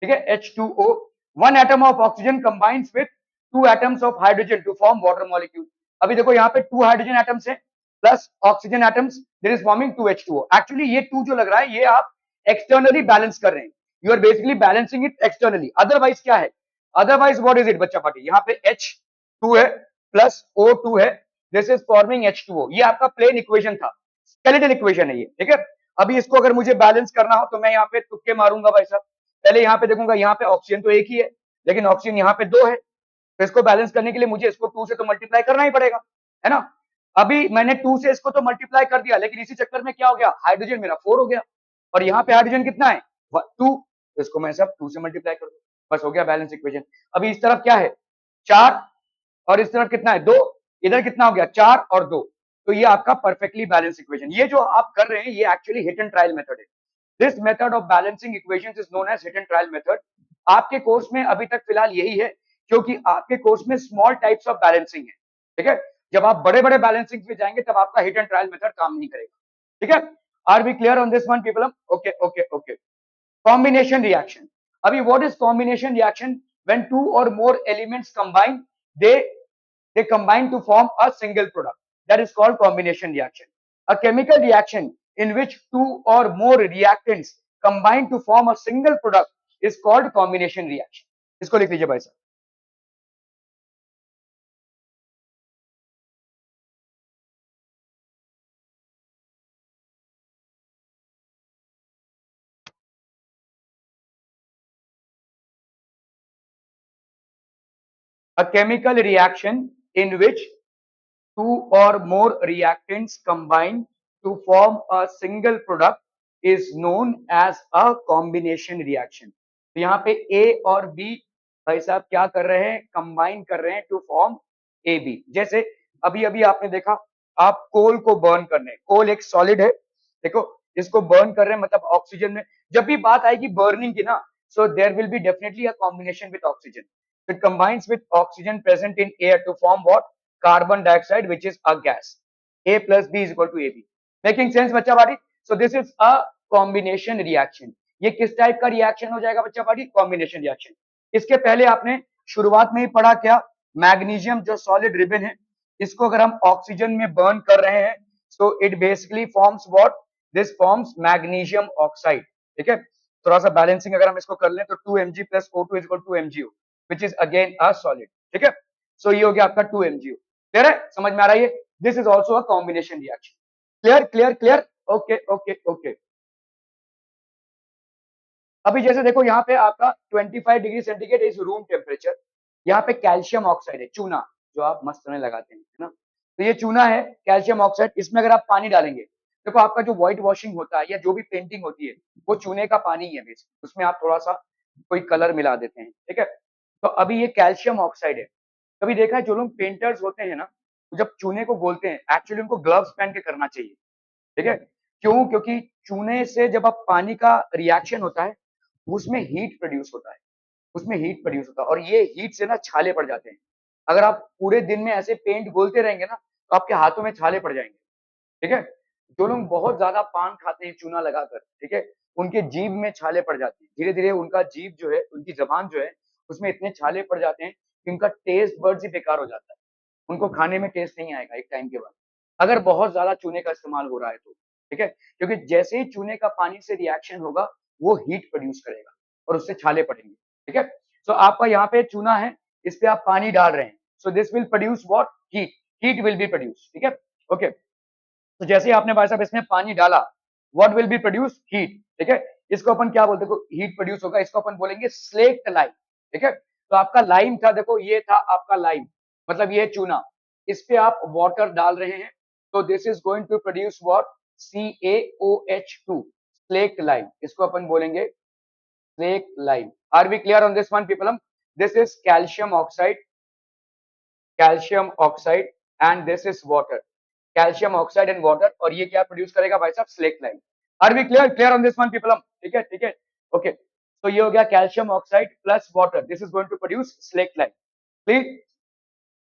ठीक है, H2O. One atom of oxygen combines with two atoms of hydrogen to form water molecule. अभी देखो यहाँ पे 2 हाइड्रोजन एटम्स है plus oxygen atoms, there is forming 2 H2O. Actually ये 2 जो लग रहा है ये आप एक्सटर्नली बैलेंस कर रहे हैं. You are basically balancing it externally. Otherwise क्या है, अदरवाइज व्हाट इज इट बच्चा पार्टी? यहाँ पे H2 है प्लस O2 है, दिस इज फॉर्मिंग H2O. ये आपका प्लेन इक्वेशन था, स्केलेटल इक्वेशन है ये. ठीक है, अभी इसको अगर मुझे बैलेंस करना हो तो मैं यहाँ पे तुक्के मारूंगा भाई साहब. पहले यहाँ पे देखूंगा, यहाँ पे ऑक्सीजन तो एक ही है लेकिन ऑक्सीजन यहाँ पे 2 है, तो इसको बैलेंस करने के लिए मुझे इसको 2 से तो मल्टीप्लाई करना ही पड़ेगा, है ना. अभी मैंने 2 से इसको तो मल्टीप्लाई कर दिया लेकिन इसी चक्कर में क्या हो गया, हाइड्रोजन मेरा 4 हो गया और यहाँ पे हाइड्रोजन कितना है 2, तो इसको मैं सब 2 से मल्टीप्लाई कर दूं, बस हो गया बैलेंस इक्वेशन. अभी इस तरफ क्या है 4 और इस तरफ कितना है 2, इधर कितना हो गया 4 और 2, तो ये आपका परफेक्टली बैलेंस इक्वेशन. ये जो आप कर रहे हैं ये actually hit and trial method है. This method of balancing equations is known as hit and trial method. आपके कोर्स में अभी तक फिलहाल यही है क्योंकि आपके कोर्स में स्मॉल टाइप्स ऑफ बैलेंसिंग है. ठीक है, जब आप बड़े बड़े बैलेंसिंग पे जाएंगे तब आपका हिट एंड ट्रायल मेथड काम नहीं करेगा. ठीक है, are we clear on this one people? Okay okay okay. Combination reaction. अभी what is combination reaction? When two और more elements combine, they combine to form a single product, that is called combination reaction. A chemical reaction in which two or more reactants combine to form a single product is called combination reaction. इसको लिख लीजिए भाई साहब. A chemical reaction in which two or more reactants combine to form a single product is known as a combination reaction. तो यहाँ पे A और B भाई साहब क्या कर रहे हैं, कंबाइन कर रहे हैं टू फॉर्म ए बी. जैसे अभी अभी आपने देखा, आप कोल को बर्न कर रहे हैं, कोल एक सॉलिड है, देखो इसको बर्न कर रहे हैं मतलब ऑक्सीजन में. जब भी बात आएगी बर्निंग की ना, so there will be definitely a combination with oxygen. It combines with oxygen present in air to form what, carbon dioxide which is a gas. A plus B is equal to AB. Making sense बच्चा party? So this is a combination reaction. ये किस type का reaction हो जाएगा बच्चा party? Combination reaction. इसके पहले आपने शुरुआत में ही पढ़ा क्या, मैग्नीशियम जो सॉलिड रिबन है इसको अगर हम ऑक्सीजन में बर्न कर रहे हैं so it basically forms what, this forms magnesium oxide. ठीक है, थोड़ा सा बैलेंसिंग अगर हम इसको कर लें तो 2Mg plus O2 is equal to MgO which is again a solid. ठीक है, so ये हो गया आपका 2MgO. क्लियर है, समझ में आ रहा है ये? This is also a combination reaction. Clear clear clear, okay okay okay. अभी जैसे देखो यहाँ पे आपका 25 degree centigrade is room temperature. यहाँ पे कैल्शियम ऑक्साइड है, चूना जो आप मस्त में लगाते हैं, है ना. तो ये चूना है कैल्शियम ऑक्साइड. इसमें अगर आप पानी डालेंगे, देखो आपका जो व्हाइट वॉशिंग होता है या जो भी पेंटिंग होती है वो चूने का पानी ही है बेसिक, उसमें आप थोड़ा सा कोई कलर मिला देते हैं. ठीक है, तो अभी ये कैल्शियम ऑक्साइड है. कभी देखा है जो लोग पेंटर्स होते हैं ना, तो जब चूने को गोलते हैं एक्चुअली उनको ग्लव्स पहन के करना चाहिए. ठीक है, क्यों? क्योंकि चूने से जब आप पानी का रिएक्शन होता है उसमें हीट प्रोड्यूस होता है, उसमें हीट प्रोड्यूस होता है और ये हीट से ना छाले पड़ जाते हैं. अगर आप पूरे दिन में ऐसे पेंट गोलते रहेंगे ना तो आपके हाथों में छाले पड़ जाएंगे. ठीक है, जो लोग बहुत ज्यादा पान खाते हैं चूना लगाकर, ठीक है, उनके जीभ में छाले पड़ जाते हैं. धीरे धीरे उनका जीभ जो है, उनकी जबान जो है उसमें इतने छाले पड़ जाते हैं कि उनका टेस्ट बर्ड्स ही बेकार हो जाता है. उनको खाने में टेस्ट नहीं आएगा एक टाइम के बाद, अगर बहुत ज्यादा चूने का इस्तेमाल हो रहा है तो. ठीक है, क्योंकि जैसे ही चूने का पानी से रिएक्शन होगा वो हीट प्रोड्यूस करेगा और उससे छाले पड़ेंगे. ठीक है, तो आपका यहाँ पे चूना है, इस पे आप पानी डाल रहे हैं, so this will produce what, heat. Heat will be produce. ठीक है, ओके. तो जैसे ही आपने भाई साहब इसमें पानी डाला, what will B produce, heat. ठीक है, इसको अपन क्या बोलते हैं, हीट प्रोड्यूस होगा, इसको अपन बोलेंगे स्लेक्ट लाइम. ठीक है, तो आपका लाइम था, देखो ये था आपका लाइम, मतलब ये चूना, इस पे आप वाटर डाल रहे हैं तो this is going to produce what, CaOH2, slaked lime. इसको अपन बोलेंगे slaked lime. Are we clear on this one people? This is calcium oxide, calcium oxide and this is water, calcium oxide and water, और ये क्या produce करेगा भाई साहब, slaked lime. Are we clear clear on this one people? ठीक है ठीक है, ओके. तो ये हो गया calcium oxide plus water, this is going to produce slaked lime. Clear,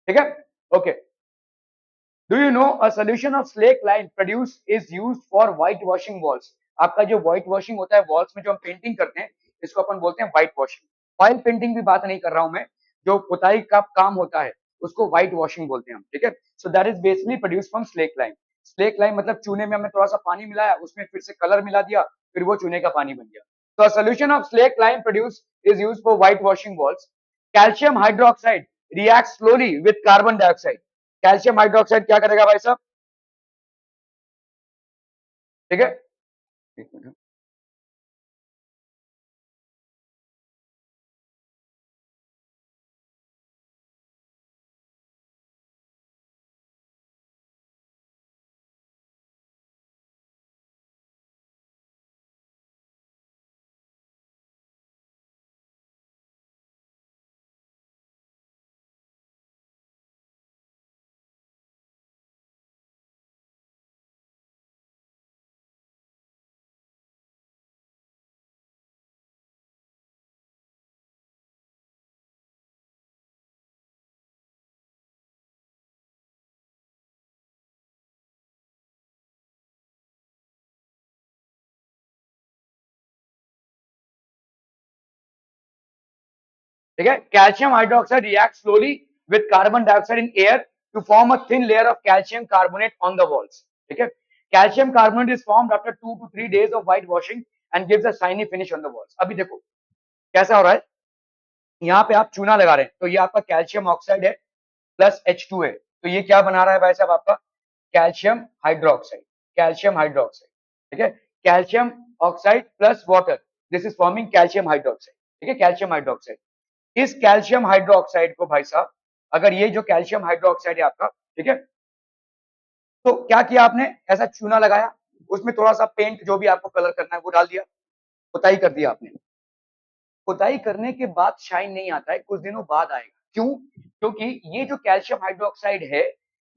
ठीक है, okay. Do you know a solution of slaked lime produced is used for white washing walls. आपका जो व्हाइट वॉशिंग होता है वॉल्स में जो हम painting करते हैं, इसको अपन बोलते हैं व्हाइट वॉशिंग। ऑयल पेंटिंग की बात नहीं कर रहा हूं मैं, जो पुताई का काम होता है उसको व्हाइट वॉशिंग बोलते हैं हम, ठीक है। So that is basically produced from slaked lime. Slaked lime मतलब चूने में हमने थोड़ा सा पानी मिलाया, उसमें फिर से कलर मिला दिया, फिर वो चूने का पानी बन गया। तो a solution of slaked lime produced is used for white washing walls. Calcium hydroxide react slowly with carbon dioxide. Calcium hydroxide क्या करेगा भाई साहब, ठीक है। एक मिनट। ठीक है, calcium hydroxide react slowly with carbon dioxide in air to form a thin layer of calcium carbonate on the walls, ठीक है। Calcium carbonate is formed after 2 to 3 days of white washing and gives a shiny finish on the walls. अभी देखो कैसा हो रहा है, यहाँ पे आप चूना लगा रहे हैं, तो ये आपका कैल्शियम ऑक्साइड है प्लस H2 है, तो ये क्या बना रहा है भाई साहब आपका कैल्शियम हाइड्रोक्साइड, कैल्शियम हाइड्रोक्साइड, ठीक है। Calcium oxide plus water, this is forming calcium hydroxide, ठीक है, कैल्शियम हाइड्रोक्साइड। इस कैल्शियम हाइड्रोक्साइड को भाई साहब, अगर ये जो कैल्शियम हाइड्रोक्साइड है आपका, ठीक है, तो क्या किया आपने, ऐसा चूना लगाया, उसमें थोड़ा सा पेंट जो भी आपको कलर करना है वो डाल दिया, पुताई कर दिया आपने। पुताई करने के बाद शाइन नहीं आता है, कुछ दिनों बाद आएगा। क्यों? क्योंकि ये जो कैल्शियम हाइड्रोक्साइड है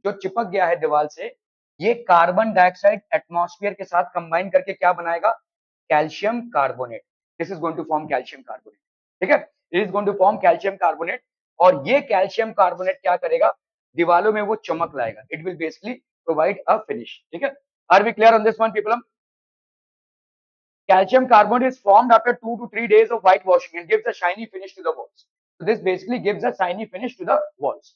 जो चिपक गया है दीवार से, ये कार्बन डाइऑक्साइड एटमॉस्फेयर के साथ कंबाइन करके क्या बनाएगा, calcium carbonate. This is going to form calcium carbonate, ठीक है। It is going to form calcium carbonate, और ये कैल्शियम कार्बोनेट क्या करेगा, दीवालों में वो चमक लाएगा। It will basically provide a finish, ठीक है। Are we clear on this one people? Calcium carbonate is formed after 2 to 3 days of whitewashing and gives a shiny finish to the walls. So this basically gives a shiny finish to the walls.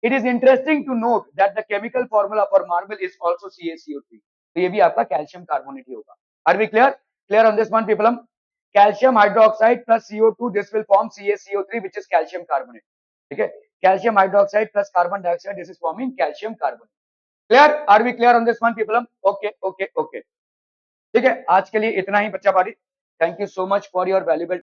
It is interesting to note that the chemical formula for marble is also CaCO3. तो ये भी आपका calcium carbonate ही होगा। Are we clear? Clear on this one, people? Calcium hydroxide plus CO2, this will form CaCO3, which is calcium carbonate. ठीक है, calcium hydroxide plus carbon dioxide, this is forming calcium carbonate. Clear? Are we clear on this one people? Okay okay okay, ठीक है। आज के लिए इतना ही बच्चा पारी। Thank you so much for your valuable